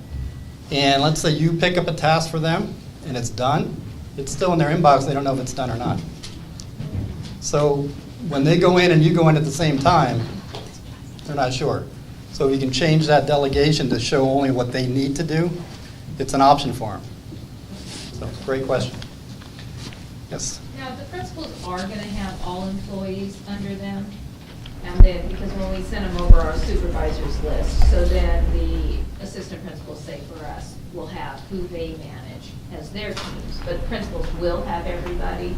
Speaker 12: and let's say you pick up a task for them and it's done, it's still in their inbox, they don't know if it's done or not. So when they go in and you go in at the same time, they're not sure. So if you can change that delegation to show only what they need to do, it's an option for them. So great question. Yes?
Speaker 11: Now, the principals are going to have all employees under them, and then, because when we send them over our supervisors list, so then the assistant principals, say for us, will have who they manage as their teams, but the principals will have everybody.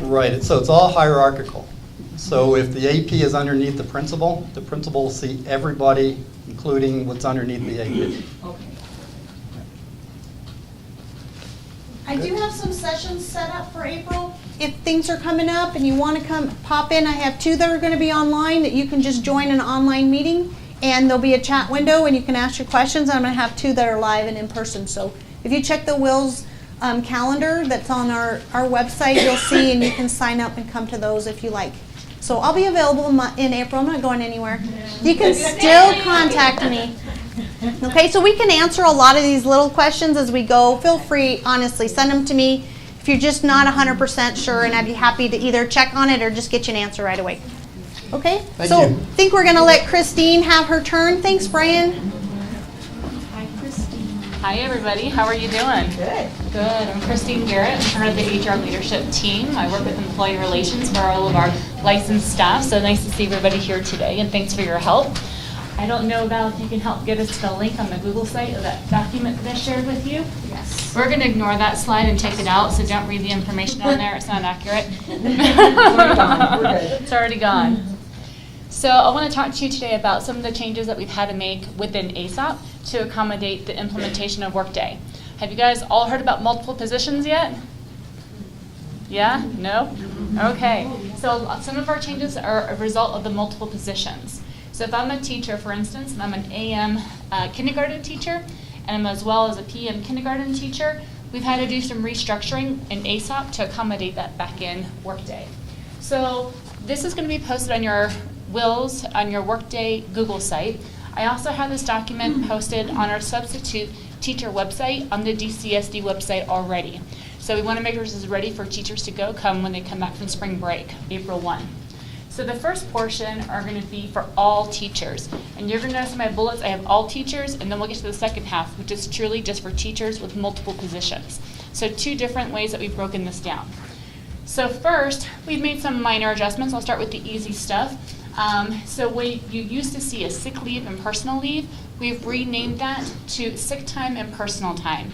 Speaker 12: Right, so it's all hierarchical. So if the AP is underneath the principal will see everybody, including what's underneath the AP.
Speaker 11: Okay.
Speaker 1: I do have some sessions set up for April. If things are coming up and you want to come pop in, I have 2 that are going to be online that you can just join an online meeting, and there'll be a chat window and you can ask your questions. I'm going to have 2 that are live and in person. So if you check the WILS calendar that's on our website, you'll see, and you can sign up and come to those if you like. So I'll be available in April. I'm not going anywhere. You can still contact me. Okay, so we can answer a lot of these little questions as we go. Feel free, honestly, send them to me if you're just not 100% sure, and I'd be happy to either check on it or just get you an answer right away. Okay?
Speaker 12: Thank
Speaker 1: so
Speaker 12: you.
Speaker 1: I think we're going to let Christine have her turn. Thanks, Brian.
Speaker 14: Hi, Christine. Hi, everybody. How are you doing? Good. Good. I'm Christine Garrett. I'm part of the HR leadership team. I work with employee relations for all of our licensed staff, so nice to see everybody here today, and thanks for your help. I don't know, Val, if you can help get us to the link on the Google site of that document that I shared with you. Yes. We're going to ignore that slide and take it out, so don't read the information on there. It's not accurate. It's already gone. So I want to talk to you today about some of the changes that we've had to make within ASOP to accommodate the implementation of Workday. Have you guys all heard about multiple positions yet? Yeah? No? Okay. So some of our changes are a result of the multiple positions. So if I'm a teacher, for instance, and I'm an AM kindergarten teacher, and I'm as well as a PM kindergarten teacher, we've had to do some restructuring in ASOP to accommodate that back in Workday. So this is going to be posted on your WILS, on your Workday Google site. I also have this document posted on our substitute teacher website on the DCSD website already. So we want to make sure this is ready for teachers to come when they come back from spring break, April 1. So the first portion are going to be for all teachers. And you're going to notice in my bullets I have all teachers, and then we'll get to the second half, which is truly just for teachers with multiple positions. So 2 different ways that we've broken this down. So first, we've made some minor adjustments. I'll start with the easy stuff. So when you used to see a sick leave and personal leave, we've renamed that to sick time and personal time.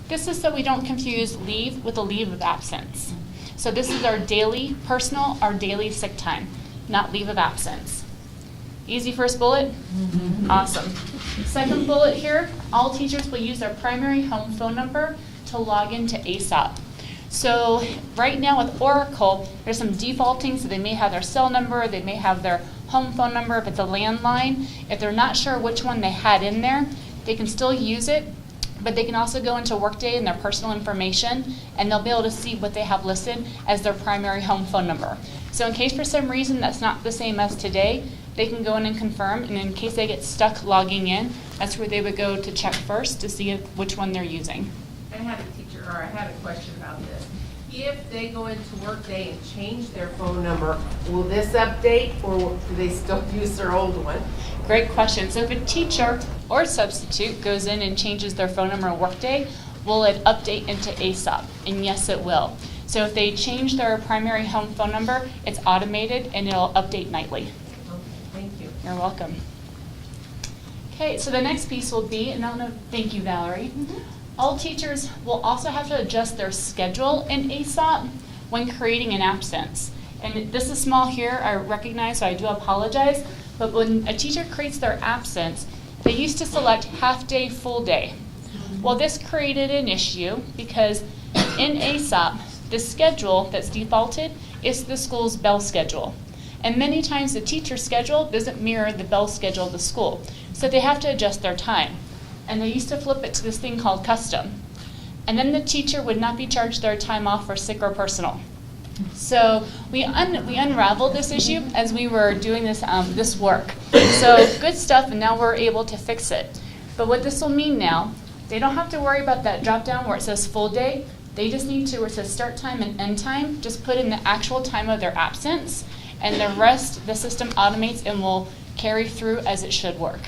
Speaker 14: This is so we don't confuse leave with a leave of absence. So this is our daily personal, our daily sick time, not leave of absence. Easy first bullet? Mm-hmm. Awesome. Second bullet here, all teachers will use their primary home phone number to log into ASOP. So right now with Oracle, there's some defaulting, so they may have their cell number, they may have their home phone number if it's a landline. If they're not sure which one they had in there, they can still use it, but they can also go into Workday and their personal information, and they'll be able to see what they have listed as their primary home phone number. So in case for some reason that's not the same as today, they can go in and confirm, and in case they get stuck logging in, that's where they would go to check first to see which one they're using.
Speaker 8: I had a question about this. If they go into Workday and change their phone number, will this update, or do they still use their old one?
Speaker 14: Great question. So if a teacher or substitute goes in and changes their phone number in Workday, will it update into ASOP? And yes, it will. So if they change their primary home phone number, it's automated and it'll update nightly.
Speaker 8: Okay, thank you.
Speaker 14: You're welcome. Okay, so the next piece will be, and I'll know, thank you, Valerie. Mm-hmm. All teachers will also have to adjust their schedule in ASOP when creating an absence. And this is small here, I recognize, so I do apologize. But when a teacher creates their absence, they used to select half day, full day. Well, this created an issue because in ASOP, the schedule that's defaulted is the school's bell schedule. And many times the teacher's schedule doesn't mirror the bell schedule of the school. So they have to adjust their time. And they used to flip it to this thing called custom. And then the teacher would not be charged their time off for sick or personal. So we unraveled this issue as we were doing this work. So good stuff, and now we're able to fix it. But what this will mean now, they don't have to worry about that drop down where it says full day. They just need to, where it says start time and end time, just put in the actual time of their absence, and the rest the system automates and will carry through as it should work.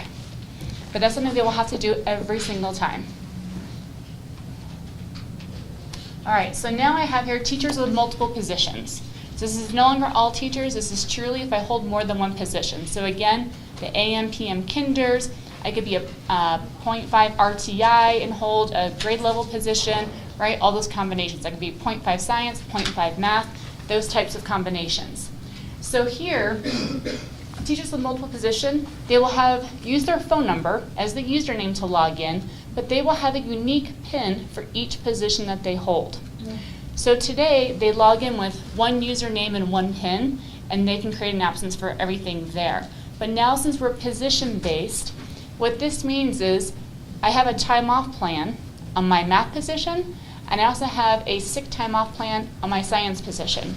Speaker 14: But that's something they will have to do every single time. All right, so now I have here teachers with multiple positions. So this is no longer all teachers, this is truly if I hold more than one position. So again, the AM, PM kinders, I could be a 0.5 RTI and hold a grade level position, right? All those combinations. I could be 0.5 science, 0.5 math, those types of combinations. So here, teachers with multiple position, they will have used their phone number as the username to log in,
Speaker 16: but they will have a unique PIN for each position that they hold. So today, they log in with one username and one PIN, and they can create an absence for everything there. But now, since we're position-based, what this means is I have a time-off plan on my math position, and I also have a sick time-off plan on my science position.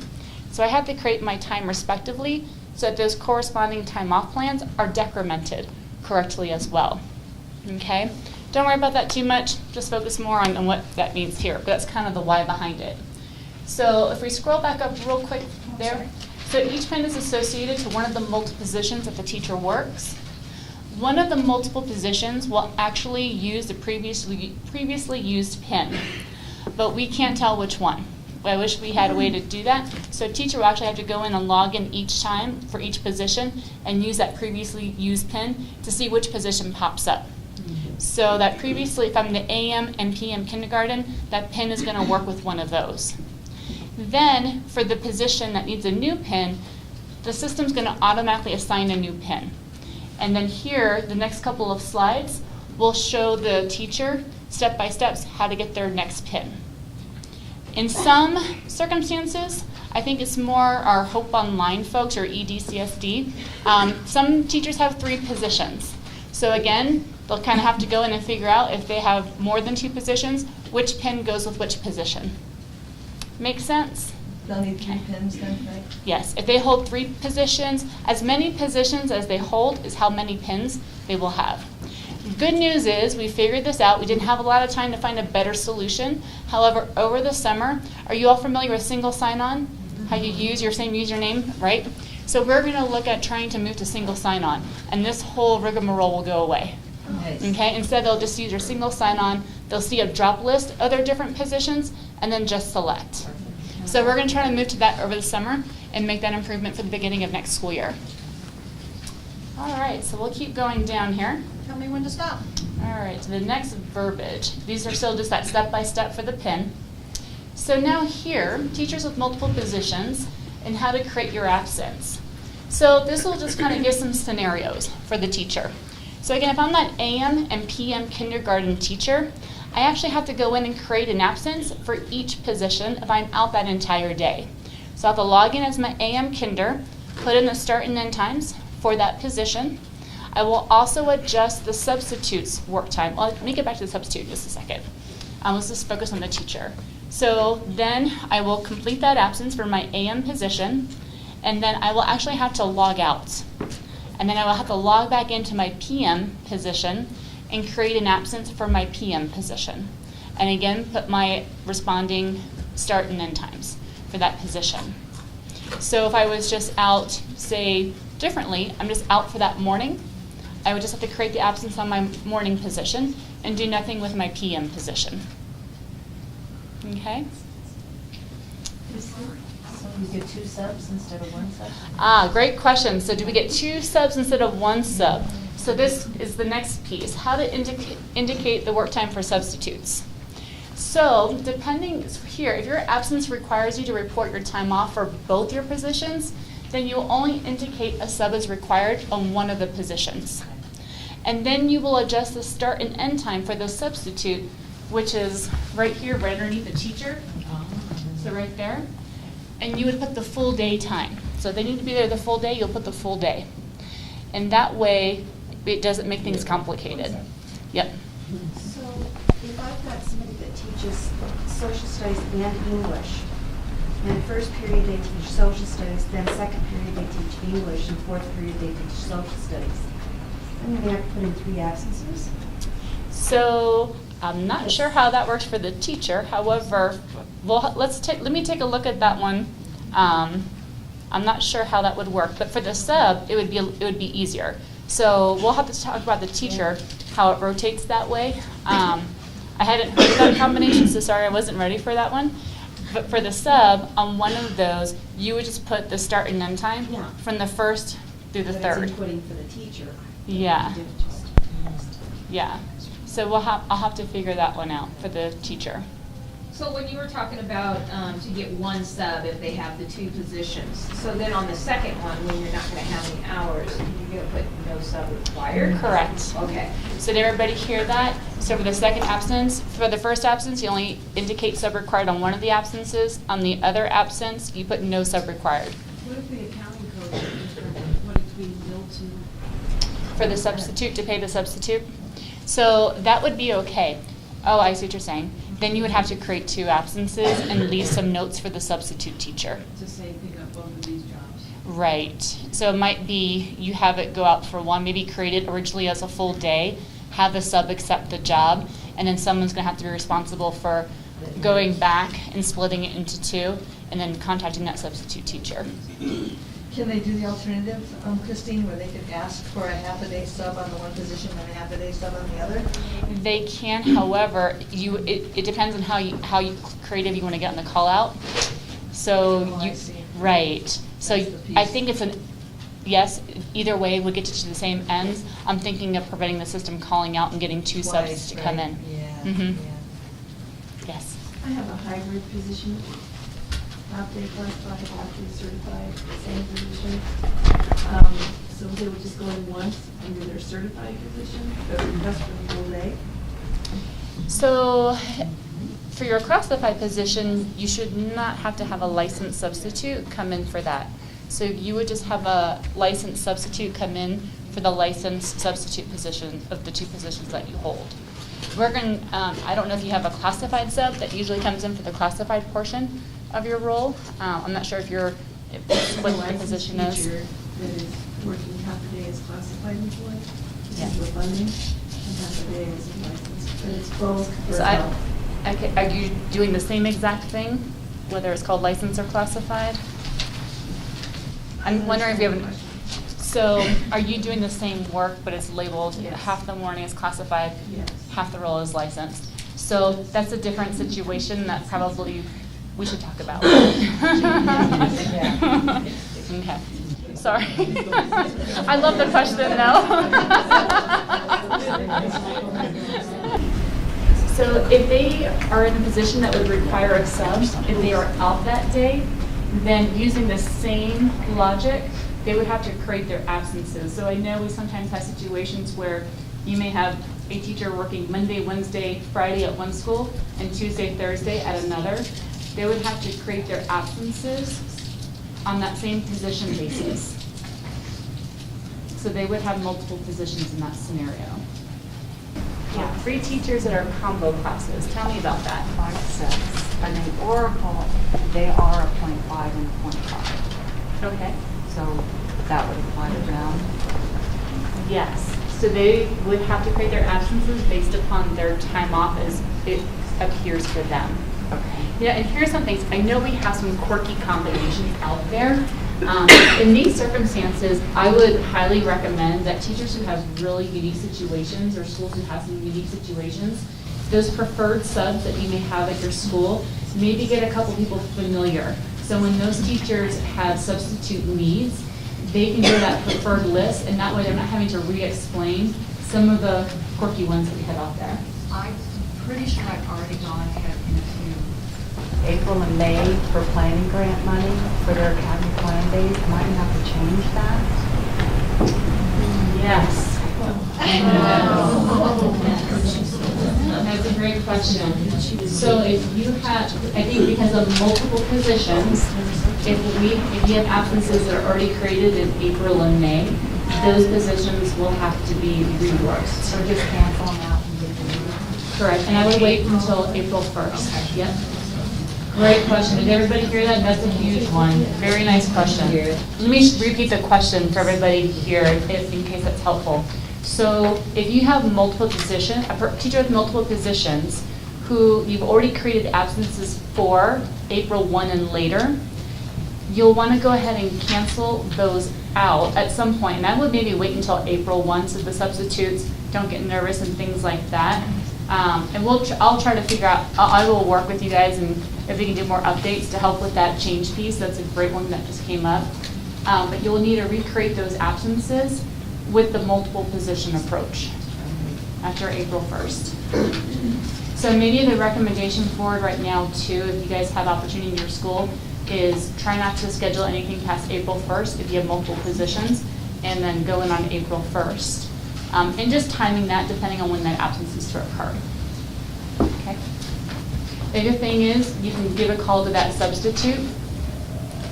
Speaker 16: So I have to create my time respectively so that those corresponding time-off plans are decremented correctly as well. Okay? Don't worry about that too much. Just focus more on what that means here. But that's kind of the why behind it. So if we scroll back up real quick there. So each PIN is associated to one of the multiple positions that the teacher works. One of the multiple positions will actually use the previously used PIN, but we can't tell which one. I wish we had a way to do that. So a teacher will actually have to go in and log in each time for each position and use that previously used PIN to see which position pops up. So that previously, if I'm the AM and PM kindergarten, that PIN is going to work with one of those. Then, for the position that needs a new PIN, the system's going to automatically assign a new PIN. And then here, the next couple of slides will show the teacher step-by-steps how to get their next PIN. In some circumstances, I think it's more our Hope Online folks or EDCSD. Some teachers have 3 positions. So again, they'll kind of have to go in and figure out if they have more than 2 positions, which PIN goes with which position. Make sense?
Speaker 3: They'll need 3 pins then, right?
Speaker 16: Yes. If they hold 3 positions, as many positions as they hold is how many pins they will have. Good news is we figured this out. We didn't have a lot of time to find a better solution. However, over the summer, are you all familiar with single sign-on? How you use your same username, right? So we're going to look at trying to move to single sign-on, and this whole rigmarole will go away.
Speaker 3: Nice.
Speaker 16: Okay? Instead, they'll just use their single sign-on. They'll see a drop list of their different positions, and then just select. So we're going to try to move to that over the summer and make that improvement for the beginning of next school year. All right, so we'll keep going down here.
Speaker 1: Tell me when to stop.
Speaker 16: All right, so the next verbiage. These are still just that step-by-step for the PIN. So now here, teachers with multiple positions and how to create your absence. So this will just kind of give some scenarios for the teacher. So again, if I'm that AM and PM kindergarten teacher, I actually have to go in and create an absence for each position if I'm out that entire day. So I have to log in as my AM kinder, put in the start and end times for that position. I will also adjust the substitute's work time. Well, let me get back to the substitute in just a second. Let's just focus on the teacher. So then I will complete that absence for my AM position, and then I will actually have to log out. And then I will have to log back into my PM position and create an absence for my PM position. And again, put my responding start and end times for that position. So if I was just out, say, differently, I'm just out for that morning, I would just have to create the absence on my morning position and do nothing with my PM position. Okay?
Speaker 7: So you get 2 subs instead of 1 sub?
Speaker 16: Great question. So do we get 2 subs instead of 1 sub? So this is the next piece, how to indicate the work time for substitutes. So depending here, if your absence requires you to report your time off for both your positions, then you'll only indicate a sub is required on one of the positions. And then you will adjust the start and end time for the substitute, which is right here, right underneath the teacher. So right there. And you would put the full day time. So if they need to be there the full day, you'll put the full day. And that way, it doesn't make things complicated. Yep.
Speaker 13: So if I've got somebody that teaches social studies and English, and first period they teach social studies, then second period they teach English, and fourth period they teach social studies, I mean, they have to put in 3 absences?
Speaker 16: So I'm not sure how that works for the teacher. However, let me take a look at that one. I'm not sure how that would work, but for the sub, it would be easier. So we'll have to talk about the teacher, how it rotates that way. I hadn't heard of that combination, so sorry I wasn't ready for that one. But for the sub, on one of those, you would just put the start and end time from the first through the third.
Speaker 13: Inputting for the teacher.
Speaker 16: Yeah. Yeah. So I'll have to figure that one out for the teacher.
Speaker 11: So when you were talking about to get one sub if they have the 2 positions, so then on the second one, when you're not going to have any hours, you're going to put no sub required?
Speaker 16: Correct.
Speaker 11: Okay.
Speaker 16: So did everybody hear that? So for the second absence, for the first absence, you only indicate sub required on one of the absences. On the other absence, you put no sub required.
Speaker 6: What if the accounting code is different? What it's being billed to?
Speaker 16: For the substitute, to pay the substitute. So that would be okay. Oh, I see what you're saying. Then you would have to create 2 absences and leave some notes for the substitute teacher.
Speaker 6: To say pick up both of these jobs.
Speaker 16: Right. So it might be you have it go out for one, maybe create it originally as a full day, have the sub accept the job, and then someone's going to have to be responsible for going back and splitting it into 2, and then contacting that substitute teacher.
Speaker 3: Can they do the alternative, Christine, where they could ask for a half-a-day sub on the one position and a half-a-day sub on the other?
Speaker 16: They can, however, it depends on how creative you want to get on the call out. So
Speaker 3: I see.
Speaker 16: right. So
Speaker 3: That's the piece.
Speaker 16: I think it's yes, either way would get you to the same ends. I'm thinking of preventing the system calling out and getting 2 subs
Speaker 3: Twice,
Speaker 16: to
Speaker 3: right?
Speaker 16: come in.
Speaker 3: Yeah,
Speaker 16: Mhm.
Speaker 3: yeah.
Speaker 16: Yes.
Speaker 13: I have a hybrid position, half-day classified, half-day certified, same position. So they would just go in once under their certified position, but request for the full day.
Speaker 16: So for your classified position, you should not have to have a licensed substitute come in for that. So you would just have a licensed substitute come in for the licensed substitute position of the 2 positions that you hold. We're going. I don't know if you have a classified sub that usually comes in for the classified portion of your role. I'm not sure if what the position is.
Speaker 13: Teacher that is working half a day as classified employee,
Speaker 16: Yeah.
Speaker 13: this is the funding, and half a day as a licensed, but it's both.
Speaker 16: So are you doing the same exact thing, whether it's called licensed or classified? I'm wondering if you have. So are you doing the same work, but it's labeled
Speaker 13: Yes.
Speaker 16: half the morning is classified,
Speaker 13: Yes.
Speaker 16: half the role is licensed? So that's a different situation that probably we should talk about. Okay. Sorry. I love the question though. So if they are in a position that would require a sub, if they are out that day, then using the same logic, they would have to create their absences. So I know we sometimes have situations where you may have a teacher working Monday, Wednesday, Friday at one school, and Tuesday, Thursday at another. They would have to create their absences on that same position basis. So they would have multiple positions in that scenario. Yeah, 3 teachers that are combo classes. Tell me about that.
Speaker 6: 5 sets. And in Oracle, they are a 0.5 and a 0.5.
Speaker 16: Okay.
Speaker 6: So that would apply to them.
Speaker 16: Yes. So they would have to create their absences based upon their time off as it appears for them.
Speaker 6: Okay.
Speaker 16: Yeah, and here's some things. I know we have some quirky combinations out there. In these circumstances, I would highly recommend that teachers who have really unique situations or schools who have some unique situations, those preferred subs that you may have at your school, maybe get a couple people familiar. So when those teachers have substitute needs, they can go to that preferred list, and that way they're not having to re-explain some of the quirky ones that we have out there.
Speaker 6: I'm pretty sure I've already gone ahead into April and May for planning grant money for their academy plan days. Am I going to have to change that?
Speaker 16: Yes. That's a great question. So if you have, I think because of multiple positions, if you have absences that are already created in April and May, those positions will have to be reworked.
Speaker 6: So just cancel them out and get them.
Speaker 16: Correct, and I would wait until April 1st. Yep. Great question. Did everybody hear that? That's a huge one. Very nice question. Let me repeat the question for everybody here in case that's helpful. So if you have multiple positions, a teacher with multiple positions who you've already created absences for April 1 and later, you'll want to go ahead and cancel those out at some point. And I would maybe wait until April 1 so the substitutes don't get nervous and things like that. And I'll try to figure out, I will work with you guys and if we can do more updates to help with that change piece. That's a great one that just came up. But you'll need to recreate those absences with the multiple position approach after April 1st. So maybe the recommendation forward right now too, if you guys have opportunity in your school, is try not to schedule anything past April 1st if you have multiple positions, and then go in on April 1st. And just timing that depending on when that absence is to occur. Okay. The other thing is you can give a call to that substitute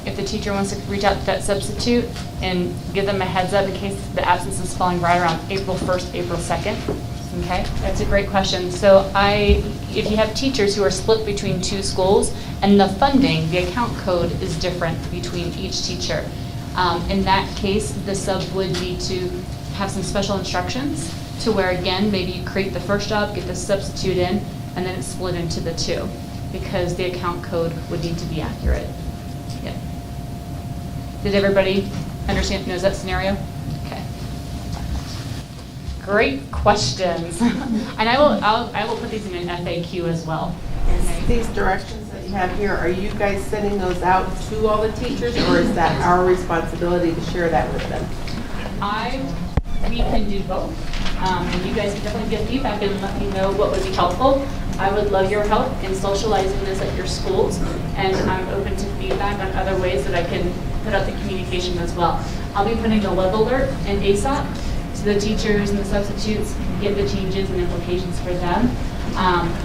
Speaker 16: if the teacher wants to reach out to that substitute and give them a heads up in case the absence is falling right around April 1st, April 2nd. Okay, that's a great question. So if you have teachers who are split between two schools and the funding, the account code is different between each teacher. In that case, the sub would need to have some special instructions to where, again, maybe you create the first job, get the substitute in, and then it's split into the two because the account code would need to be accurate. Yeah. Did everybody understand, knows that scenario? Okay. Great questions. And I will put these in an FAQ as well. Okay.
Speaker 8: These directions that you have here, are you guys sending those out to all the teachers, or is that our responsibility to share that with them?
Speaker 16: We can do both. And you guys can definitely give feedback and let me know what would be helpful. I would love your help in socializing this at your schools, and I'm open to feedback on other ways that I can put out the communication as well. I'll be putting a web alert in ASAP so the teachers and the substitutes get the changes and implications for them.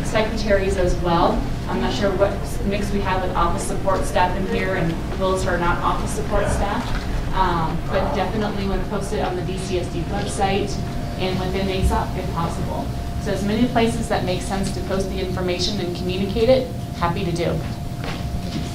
Speaker 16: Secretaries as well. I'm not sure what mix we have with office support staff in here and those who are not office support staff. But definitely want to post it on the DCSD website and within ASAP if possible. So as many places that make sense to post the information and communicate it, happy to do.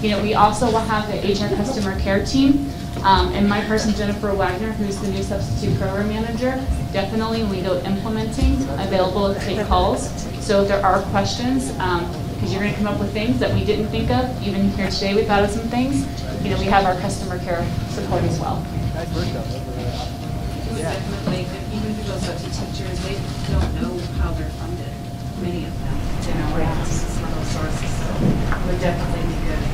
Speaker 16: You know, we also will have the HR customer care team, and my person, Jennifer Wagner, who's the new substitute program manager, definitely when we go implementing, available to take calls. So if there are questions, because you're going to come up with things that we didn't think of, even here today we thought of some things, you know, we have our customer care support as well.
Speaker 6: Definitely, even for those substitute teachers, they don't know how they're funded, many of them. They know access to some of those sources, so it would definitely be good.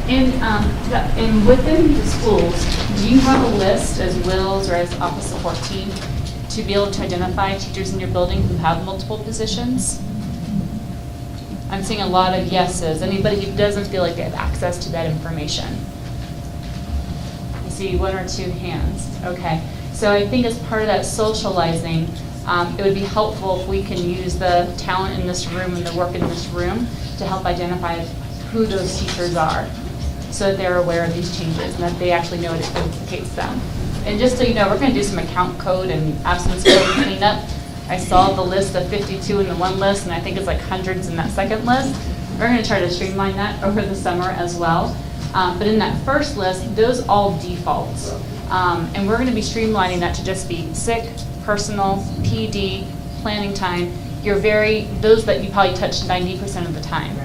Speaker 16: And within the schools, do you have a list as WILS or as office support team to be able to identify teachers in your building who have multiple positions? I'm seeing a lot of yeses. Anybody who doesn't feel like they have access to that information? You see one or two hands. Okay. So I think as part of that socializing, it would be helpful if we can use the talent in this room and the work in this room to help identify who those teachers are so that they're aware of these changes and that they actually know it implicates them. And just so you know, we're going to do some account code and absence code cleanup. I saw the list of 52 in the one list, and I think it's like hundreds in that second list. We're going to try to streamline that over the summer as well. But in that first list, those all defaults. And we're going to be streamlining that to just be sick, personal, PD, planning time. Those that you probably touch 90% of the time.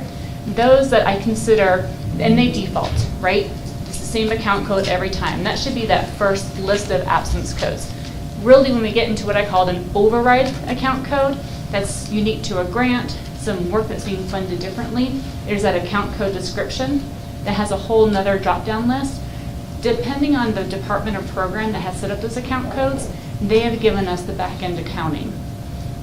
Speaker 16: Those that I consider, and they default, right? It's the same account code every time. That should be that first list of absence codes. Really, when we get into what I called an override account code, that's unique to a grant, some work that's being funded differently, there's that account code description that has a whole nother drop-down list. Depending on the department or program that has set up those account codes, they have given us the back-end accounting,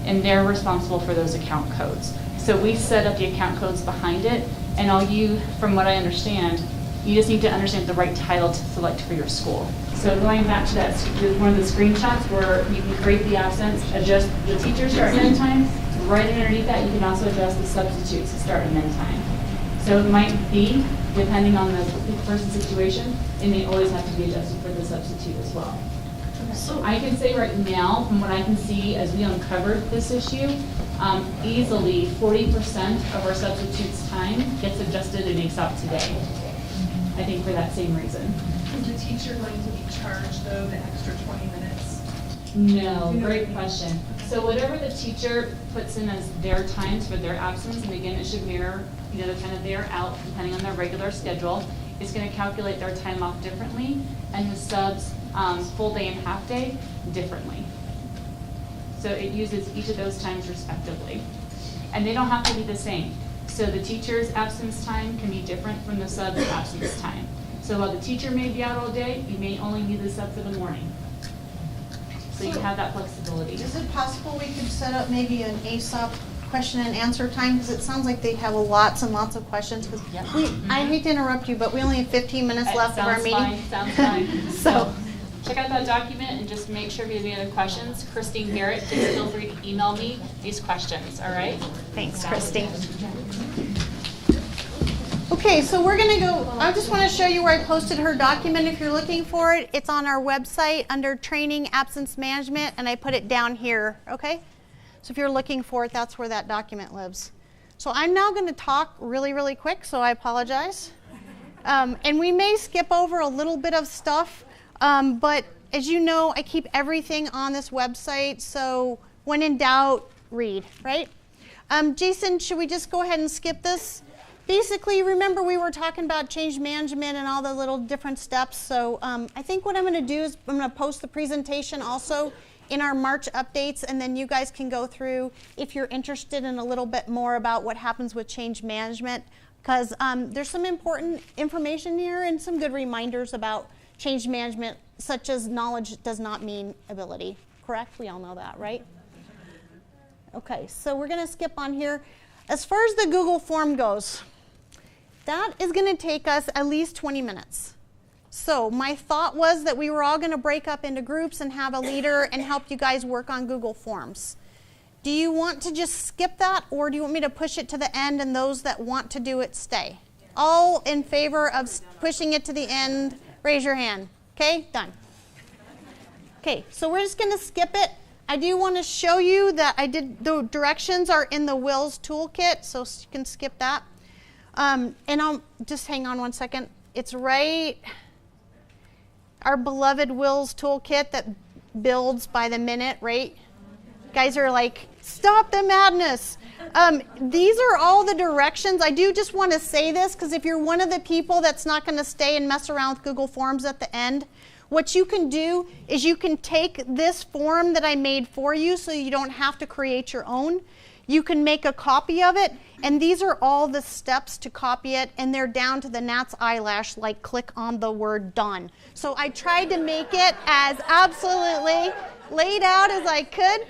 Speaker 16: and they're responsible for those account codes. So we set up the account codes behind it, and all you, from what I understand, you just need to understand the right title to select for your school. So going back to that, one of the screenshots where you can create the absence, adjust the teacher's start and end time. Right underneath that, you can also adjust the substitutes start and end time. So it might be, depending on the person's situation, it may always have to be adjusted for the substitute as well. So I can say right now, from what I can see as we uncovered this issue, easily 40% of our substitutes' time gets adjusted in ASAP today. I think for that same reason.
Speaker 17: Is the teacher going to be charged, though, the extra 20 minutes?
Speaker 16: No, great question. So whatever the teacher puts in as their times for their absence, and again, it should mirror, the time that they are out, depending on their regular schedule, is going to calculate their time off differently, and the subs, full day and half day, differently. So it uses each of those times respectively. And they don't have to be the same. So the teacher's absence time can be different from the sub's absence time. So while the teacher may be out all day, you may only need the sub for the morning. So you have that flexibility.
Speaker 1: Is it possible we could set up maybe an ASAP question and answer time? Because it sounds like they have lots and lots of questions. Because I hate to interrupt you, but we only have 15 minutes left of our meeting.
Speaker 16: Sounds fine. So check out that document and just make sure if you have any other questions. Christine Garrett, please feel free to email me these questions, all right?
Speaker 1: Thanks, Christine. Okay, so we're going to go, I just want to show you where I posted her document if you're looking for it. It's on our website under Training Absence Management, and I put it down here, okay? So if you're looking for it, that's where that document lives. So I'm now going to talk really, really quick, so I apologize. And we may skip over a little bit of stuff, but as you know, I keep everything on this website, so when in doubt, read, right? Jason, should we just go ahead and skip this? Basically, remember we were talking about change management and all the little different steps. So I think what I'm going to do is I'm going to post the presentation also in our March updates, and then you guys can go through if you're interested in a little bit more about what happens with change management, because there's some important information here and some good reminders about change management, such as knowledge does not mean ability. Correct? We all know that, right? Okay, so we're going to skip on here. As far as the Google form goes, that is going to take us at least 20 minutes. So my thought was that we were all going to break up into groups and have a leader and help you guys work on Google Forms. Do you want to just skip that, or do you want me to push it to the end and those that want to do it stay? All in favor of pushing it to the end, raise your hand. Okay, done. Okay, so we're just going to skip it. I do want to show you that the directions are in the WILS toolkit, so you can skip that. And I'll just hang on one second. It's right, our beloved WILS toolkit that builds by the minute, right? Guys are like, stop the madness. These are all the directions. I do just want to say this, because if you're one of the people that's not going to stay and mess around with Google Forms at the end, what you can do is you can take this form that I made for you so you don't have to create your own. You can make a copy of it, and these are all the steps to copy it, and they're down to the gnat's eyelash, like click on the word done. So I tried to make it as absolutely laid out as I could.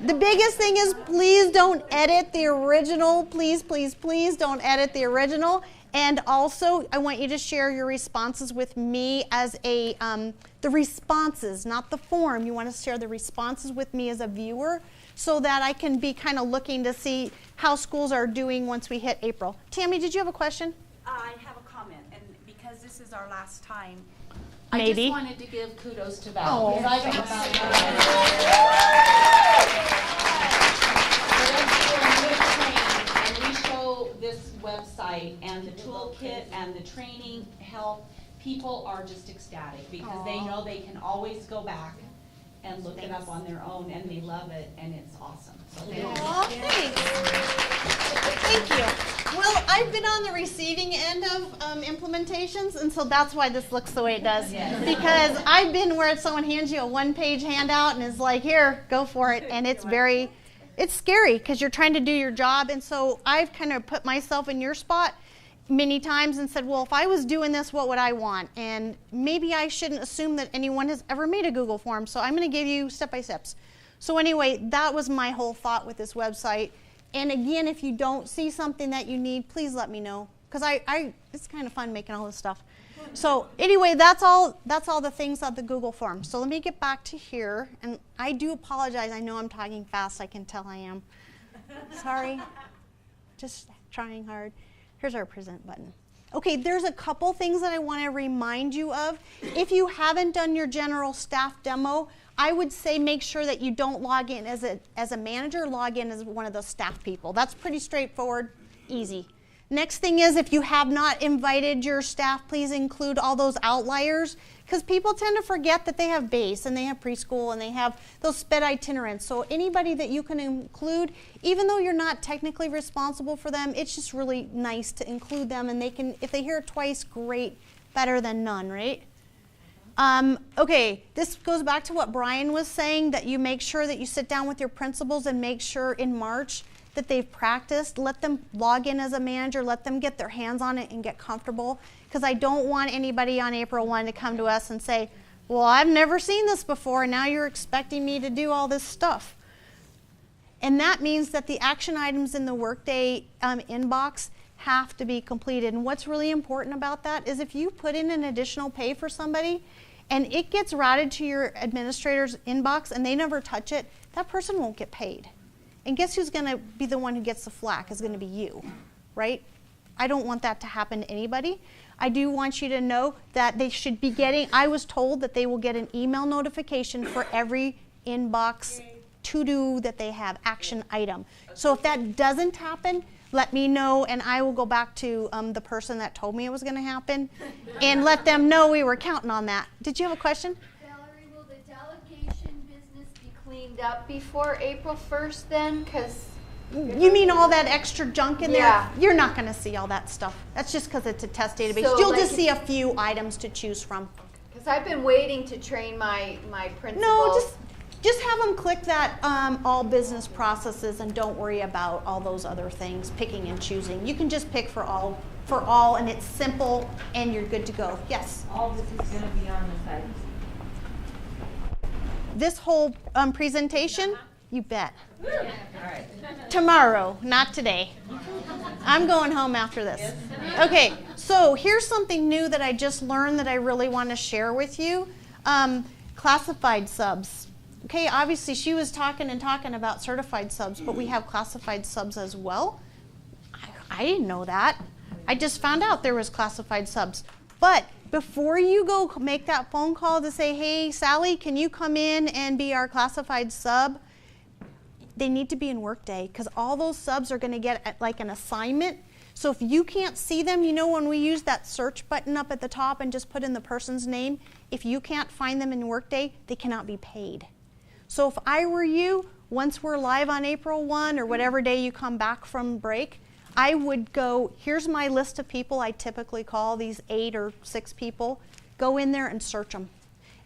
Speaker 1: The biggest thing is please don't edit the original. Please, please, please don't edit the original. And also, I want you to share your responses with me as the responses, not the form. You want to share the responses with me as a viewer so that I can be kind of looking to see how schools are doing once we hit April. Tammy, did you have a question?
Speaker 14: I have a comment, and because this is our last time,
Speaker 1: Maybe.
Speaker 14: I just wanted to give kudos to Val.
Speaker 1: Oh,
Speaker 14: because I got and we show this website and the toolkit and the training help. People are just ecstatic because they know they can always go back and look it up on their own, and they love it, and it's awesome. So
Speaker 1: Thanks. Thank you. Well, I've been on the receiving end of implementations, and so that's why this looks the way it does. Because I've been where someone hands you a one-page handout and is like, here, go for it, and it's scary because you're trying to do your job, and so I've kind of put myself in your spot many times and said, well, if I was doing this, what would I want? And maybe I shouldn't assume that anyone has ever made a Google form, so I'm going to give you step-by-steps. So anyway, that was my whole thought with this website. And again, if you don't see something that you need, please let me know, because it's kind of fun making all this stuff. So anyway, that's all the things of the Google form. So let me get back to here, and I do apologize. I know I'm talking fast. I can tell I am. Sorry. Just trying hard. Here's our present button. Okay, there's a couple things that I want to remind you of. If you haven't done your general staff demo, I would say make sure that you don't log in as a manager, log in as one of those staff people. That's pretty straightforward, easy. Next thing is, if you have not invited your staff, please include all those outliers, because people tend to forget that they have base and they have preschool and they have those sped itinerants. So anybody that you can include, even though you're not technically responsible for them, it's just really nice to include them, and they can, if they hear it twice, great, better than none, right? Okay, this goes back to what Brian was saying, that you make sure that you sit down with your principals and make sure in March that they've practiced. Let them log in as a manager, let them get their hands on it and get comfortable, because I don't want anybody on April 1 to come to us and say, well, I've never seen this before and now you're expecting me to do all this stuff. And that means that the action items in the Workday inbox have to be completed. And what's really important about that is if you put in an additional pay for somebody and it gets routed to your administrator's inbox and they never touch it, that person won't get paid. And guess who's going to be the one who gets the flack is going to be you, right? I don't want that to happen to anybody. I do want you to know that they should be getting, I was told that they will get an email notification for every inbox to-do that they have, action item. So if that doesn't happen, let me know and I will go back to the person that told me it was going to happen and let them know we were counting on that. Did you have a question?
Speaker 18: Valerie, will the delegation business be cleaned up before April 1st then? Because
Speaker 1: you mean all that extra junk in
Speaker 18: Yeah.
Speaker 1: there? You're not going to see all that stuff. That's just because it's a test database.
Speaker 18: So,
Speaker 1: You'll
Speaker 18: like,
Speaker 1: just see a few items to choose from.
Speaker 18: Because I've been waiting to train my principals.
Speaker 1: No, just have them click that all business processes and don't worry about all those other things, picking and choosing. You can just pick for all and it's simple and you're good to go. Yes?
Speaker 6: All this is going to be on the site.
Speaker 1: This whole presentation? You bet.
Speaker 6: All right.
Speaker 1: Tomorrow, not today. I'm going home after this. Okay, so here's something new that I just learned that I really want to share with you. Classified subs. Okay, obviously she was talking about certified subs, but we have classified subs as well. I didn't know that. I just found out there was classified subs. But before you go make that phone call to say, hey, Sally, can you come in and be our classified sub? They need to be in Workday because all those subs are going to get like an assignment. So if you can't see them, you know when we use that search button up at the top and just put in the person's name, if you can't find them in Workday, they cannot be paid. So if I were you, once we're live on April 1 or whatever day you come back from break, I would go, here's my list of people I typically call, these 8 or 6 people. Go in there and search them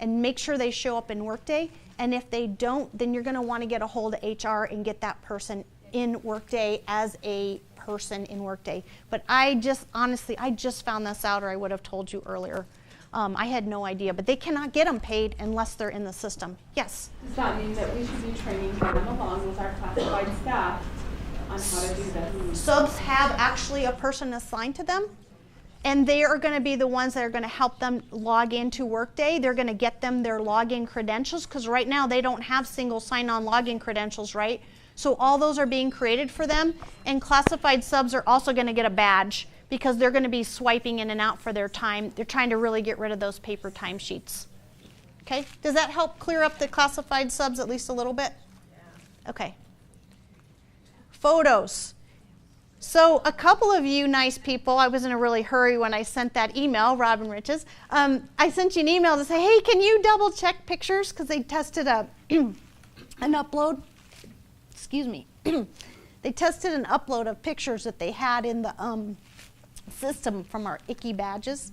Speaker 1: and make sure they show up in Workday. And if they don't, then you're going to want to get a hold of HR and get that person in Workday as a person in Workday. But I just found this out or I would have told you earlier. I had no idea, but they cannot get them paid unless they're in the system. Yes?
Speaker 11: Does that mean that we should be training them along with our classified staff on how to do this?
Speaker 1: Subs have actually a person assigned to them, and they are going to be the ones that are going to help them log into Workday. They're going to get them their login credentials, because right now they don't have single sign-on login credentials, right? So all those are being created for them, and classified subs are also going to get a badge because they're going to be swiping in and out for their time. They're trying to really get rid of those paper timesheets. Okay, does that help clear up the classified subs at least a little bit? Yeah. Okay. Photos. So a couple of you nice people, I was in a really hurry when I sent that email, Robin Riches. I sent you an email to say, hey, can you double check pictures? Because they tested an upload. Excuse me. They tested an upload of pictures that they had in the system from our icky badges.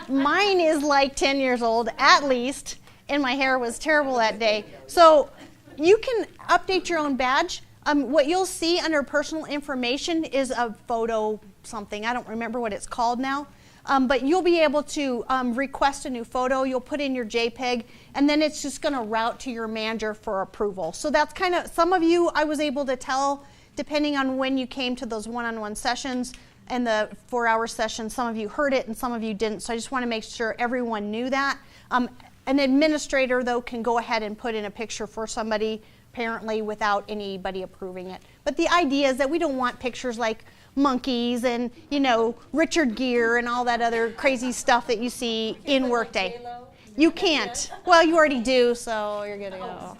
Speaker 1: Mine is like 10 years old at least, and my hair was terrible that day. So you can update your own badge. What you'll see under personal information is a photo something. I don't remember what it's called now. But you'll be able to request a new photo. You'll put in your JPEG, and then it's just going to route to your manager for approval. So that's kind of, some of you I was able to tell, depending on when you came to those one-on-one sessions and the 4-hour sessions, some of you heard it and some of you didn't. So I just want to make sure everyone knew that. An administrator, though, can go ahead and put in a picture for somebody, apparently, without anybody approving it. But the idea is that we don't want pictures like monkeys and, you know, Richard Gere and all that other crazy stuff that you see in Workday. You can't. Well, you already do, so you're good to go.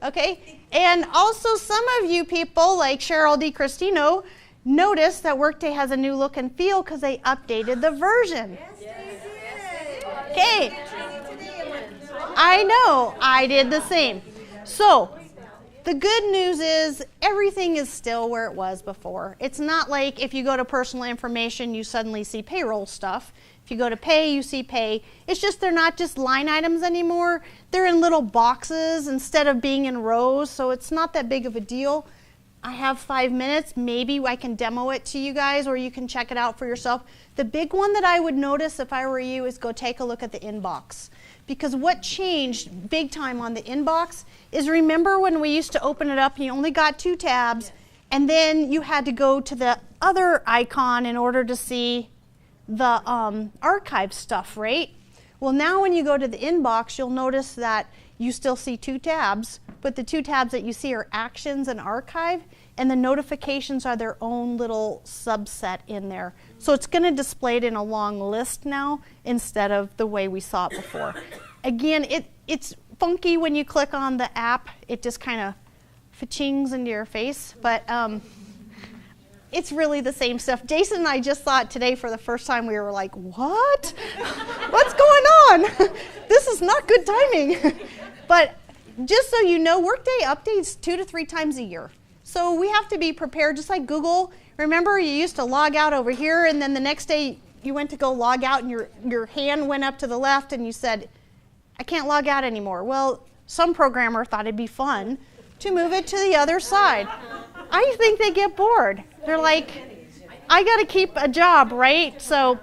Speaker 1: Okay? And also some of you people, like Cheryl DiCristino, notice that Workday has a new look and feel because they updated the version. Okay. I know. I did the same. So, the good news is everything is still where it was before. It's not like if you go to personal information, you suddenly see payroll stuff. If you go to pay, you see pay. It's just they're not just line items anymore. They're in little boxes instead of being in rows, so it's not that big of a deal. I have 5 minutes. Maybe I can demo it to you guys or you can check it out for yourself. The big one that I would notice if I were you is go take a look at the inbox. because what changed big time on the inbox is, remember when we used to open it up and you only got 2 tabs, and then you had to go to the other icon in order to see the archive stuff, right? Well, now when you go to the inbox, you'll notice that you still see 2 tabs, but the 2 tabs that you see are actions and archive, and the notifications are their own little subset in there. So it's going to display it in a long list now instead of the way we saw it before. Again, it's funky when you click on the app. It just kind of fa-chings into your face, but it's really the same stuff. Jason and I just saw it today for the first time. We were like, what? What's going on? This is not good timing. But just so you know, Workday updates 2 to 3 times a year. So we have to be prepared, just like Google. Remember, you used to log out over here, and then the next day you went to go log out, and your hand went up to the left, and you said, I can't log out anymore. Well, some programmer thought it'd be fun to move it to the other side. I think they get bored. They're like, I got to keep a job, right? So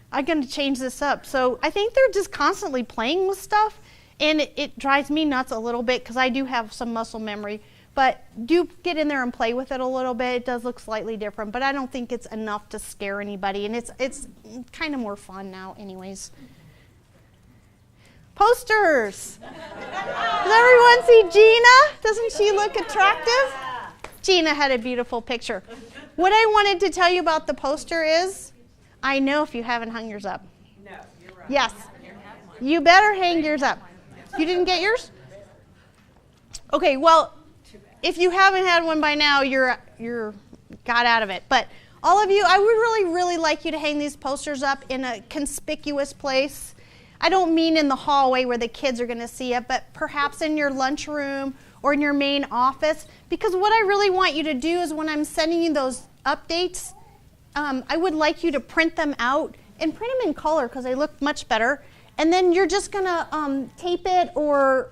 Speaker 1: I'm going to change this up. So I think they're just constantly playing with stuff, and it drives me nuts a little bit because I do have some muscle memory. But do get in there and play with it a little bit. It does look slightly different, but I don't think it's enough to scare anybody, and it's kind of more fun now anyways. Posters. Does everyone see Gina? Doesn't she look attractive? Gina had a beautiful picture. What I wanted to tell you about the poster is, I know if you haven't hung yours up.
Speaker 8: No, you're right.
Speaker 1: Yes. You better hang yours up. You didn't get yours? Okay, well, if you haven't had one by now, you're got out of it. But all of you, I would really like you to hang these posters up in a conspicuous place. I don't mean in the hallway where the kids are going to see it, but perhaps in your lunchroom or in your main office. Because what I really want you to do is, when I'm sending you those updates, I would like you to print them out and print them in color because they look much better. And then you're just going to tape it or,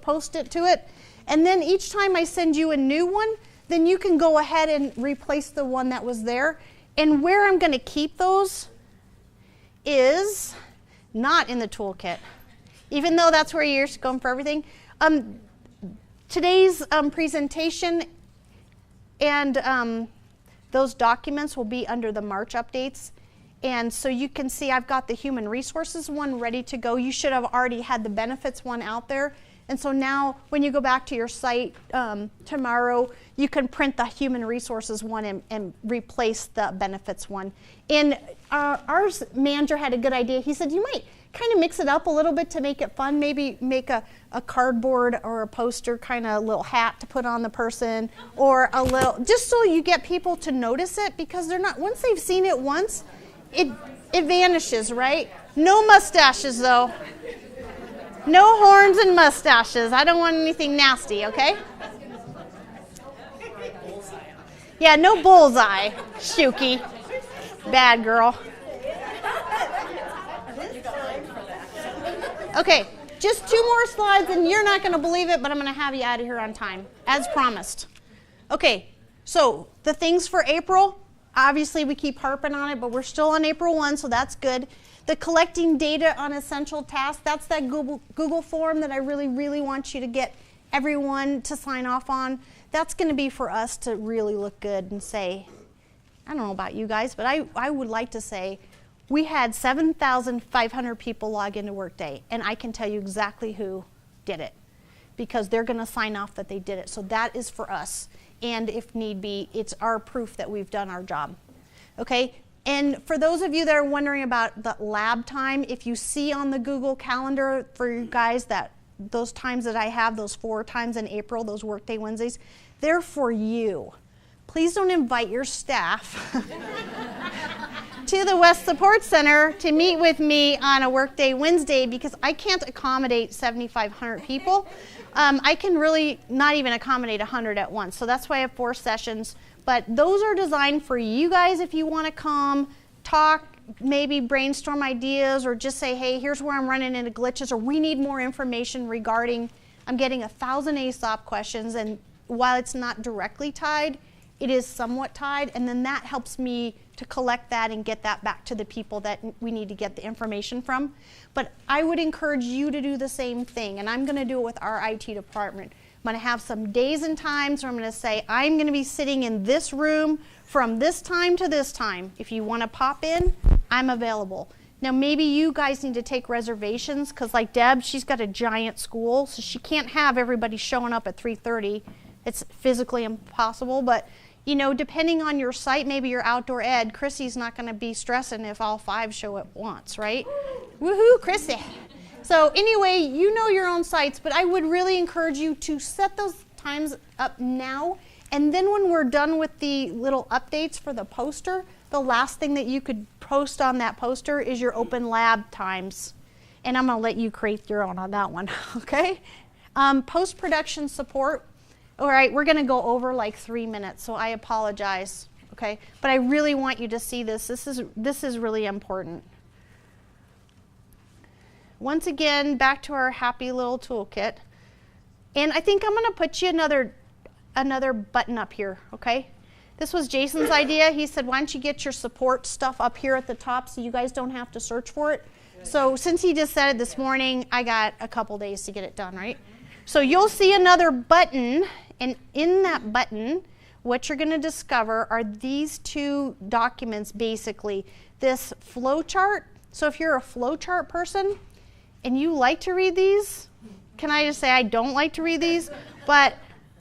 Speaker 1: post it to it. And then each time I send you a new one, then you can go ahead and replace the one that was there. And where I'm going to keep those is not in the toolkit, even though that's where you're going for everything. Today's presentation and those documents will be under the March updates. And so you can see I've got the human resources one ready to go. You should have already had the benefits one out there. And so now when you go back to your site tomorrow, you can print the human resources one and replace the benefits one. And our manager had a good idea. He said, you might kind of mix it up a little bit to make it fun. Maybe make a cardboard or a poster kind of little hat to put on the person, or a little, just so you get people to notice it, because they're not, once they've seen it once, it vanishes, right? No mustaches though. No horns and mustaches. I don't want anything nasty, okay? Yeah, no bullseye. Shuki. Bad girl. Okay, just 2 more slides, and you're not going to believe it, but I'm going to have you out of here on time, as promised. Okay, so the things for April, obviously we keep harping on it, but we're still on April 1, so that's good. The collecting data on essential tasks, that's that Google form that I really want you to get everyone to sign off on. That's going to be for us to really look good and say, I don't know about you guys, but I would like to say we had 7,500 people log into Workday, and I can tell you exactly who did it because they're going to sign off that they did it. So that is for us, and if need be, it's our proof that we've done our job. Okay? And for those of you that are wondering about the lab time, if you see on the Google Calendar for you guys that those times that I have, those 4 times in April, those Workday Wednesdays, they're for you. Please don't invite your staff to the West Support Center to meet with me on a Workday Wednesday because I can't accommodate 7,500 people. I can really not even accommodate 100 at once. So that's why I have 4 sessions. But those are designed for you guys if you want to come, talk, maybe brainstorm ideas, or just say, hey, here's where I'm running into glitches, or we need more information regarding, I'm getting 1,000 ASOP questions, and while it's not directly tied, it is somewhat tied, and then that helps me to collect that and get that back to the people that we need to get the information from. But I would encourage you to do the same thing, and I'm going to do it with our IT department. I'm going to have some days and times where I'm going to say, I'm going to be sitting in this room from this time to this time. If you want to pop in, I'm available. Now maybe you guys need to take reservations, because like Deb, she's got a giant school, so she can't have everybody showing up at 3:30. It's physically impossible, but you know, depending on your site, maybe your outdoor ed, Chrissy's not going to be stressing if all 5 show at once, right? Woohoo, Chrissy. So anyway, you know your own sites, but I would really encourage you to set those times up now, and then when we're done with the little updates for the poster, the last thing that you could post on that poster is your open lab times. And I'm going to let you create your own on that one, okay? Post-production support. All right, we're going to go over like 3 minutes, so I apologize, okay? But I really want you to see this. This is really important. Once again, back to our happy little toolkit. And I think I'm going to put you another button up here, okay? This was Jason's idea. He said, why don't you get your support stuff up here at the top so you guys don't have to search for it? So since he just said it this morning, I got a couple days to get it done, right? So you'll see another button, and in that button, what you're going to discover are these 2 documents, basically. This flow chart. So if you're a flow chart person and you like to read these, can I just say I don't like to read these? But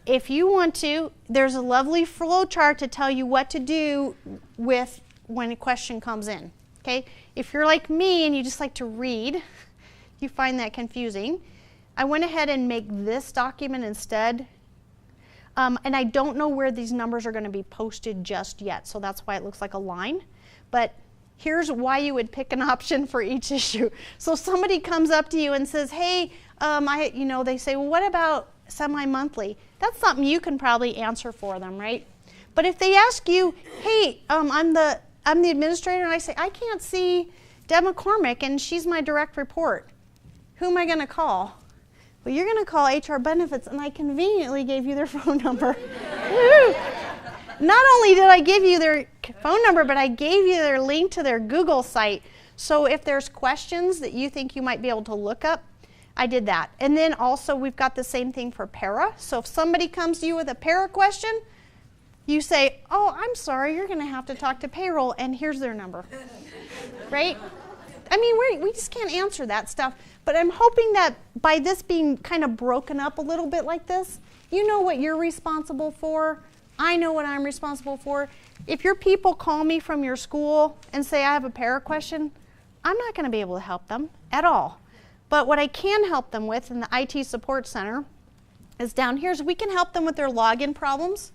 Speaker 1: if you want to, there's a lovely flow chart to tell you what to do with when a question comes in. Okay? If you're like me and you just like to read, you find that confusing, I went ahead and make this document instead. And I don't know where these numbers are going to be posted just yet, so that's why it looks like a line. But here's why you would pick an option for each issue. So somebody comes up to you and says, hey, they say, well, what about semi-monthly? That's something you can probably answer for them, right? But if they ask you, hey, I'm the administrator, and I say, I can't see Deb McCormick, and she's my direct report. Who am I going to call? Well, you're going to call HR Benefits, and I conveniently gave you their phone number. Not only did I give you their phone number, but I gave you their link to their Google site. So if there's questions that you think you might be able to look up, I did that. And then also we've got the same thing for para. So if somebody comes to you with a para question, you say, oh, I'm sorry, you're going to have to talk to payroll, and here's their number. Right? I mean, we just can't answer that stuff. But I'm hoping that by this being kind of broken up a little bit like this, you know what you're responsible for. I know what I'm responsible for. If your people call me from your school and say I have a para question, I'm not going to be able to help them at all. But what I can help them with in the IT support center is down here, so we can help them with their login problems.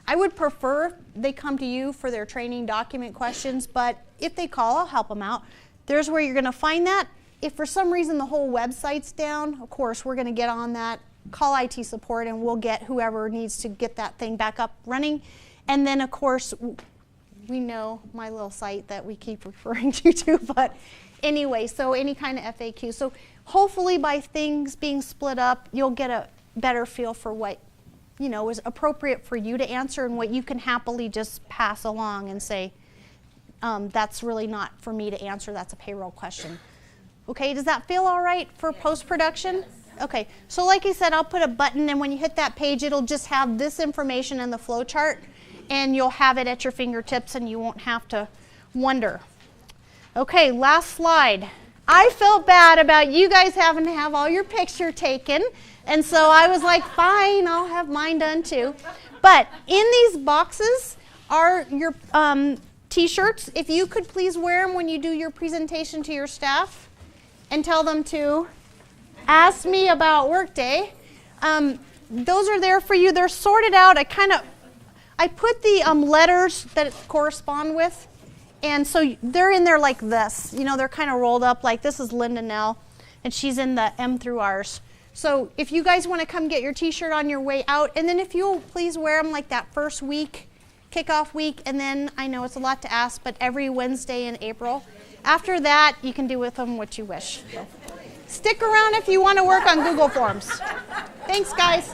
Speaker 1: I would prefer they come to you for their training document questions, but if they call, I'll help them out. There's where you're going to find that. If for some reason the whole website's down, of course, we're going to get on that, call IT support, and we'll get whoever needs to get that thing back up running. And then, of course, we know my little site that we keep referring you to, but anyway, so any kind of FAQ. So hopefully by things being split up, you'll get a better feel for what is appropriate for you to answer and what you can happily just pass along and say, that's really not for me to answer, that's a payroll question. Okay, does that feel all right for post-production? Okay, so like I said, I'll put a button, and when you hit that page, it'll just have this information in the flow chart, and you'll have it at your fingertips, and you won't have to wonder. Okay, last slide. I felt bad about you guys having to have all your picture taken, and so I was like, fine, I'll have mine done too. But in these boxes are your t-shirts. If you could please wear them when you do your presentation to your staff and tell them to ask me about Workday. Those are there for you. They're sorted out. I put the letters that it correspond with, and so they're in there like this. They're kind of rolled up like this is Linda Nell, and she's in the M through R's. So if you guys want to come get your t-shirt on your way out, and then if you'll please wear them like that first week, kickoff week, and then I know it's a lot to ask, but every Wednesday in April. After that, you can do with them what you wish. So stick around if you want to work on Google Forms. Thanks, guys.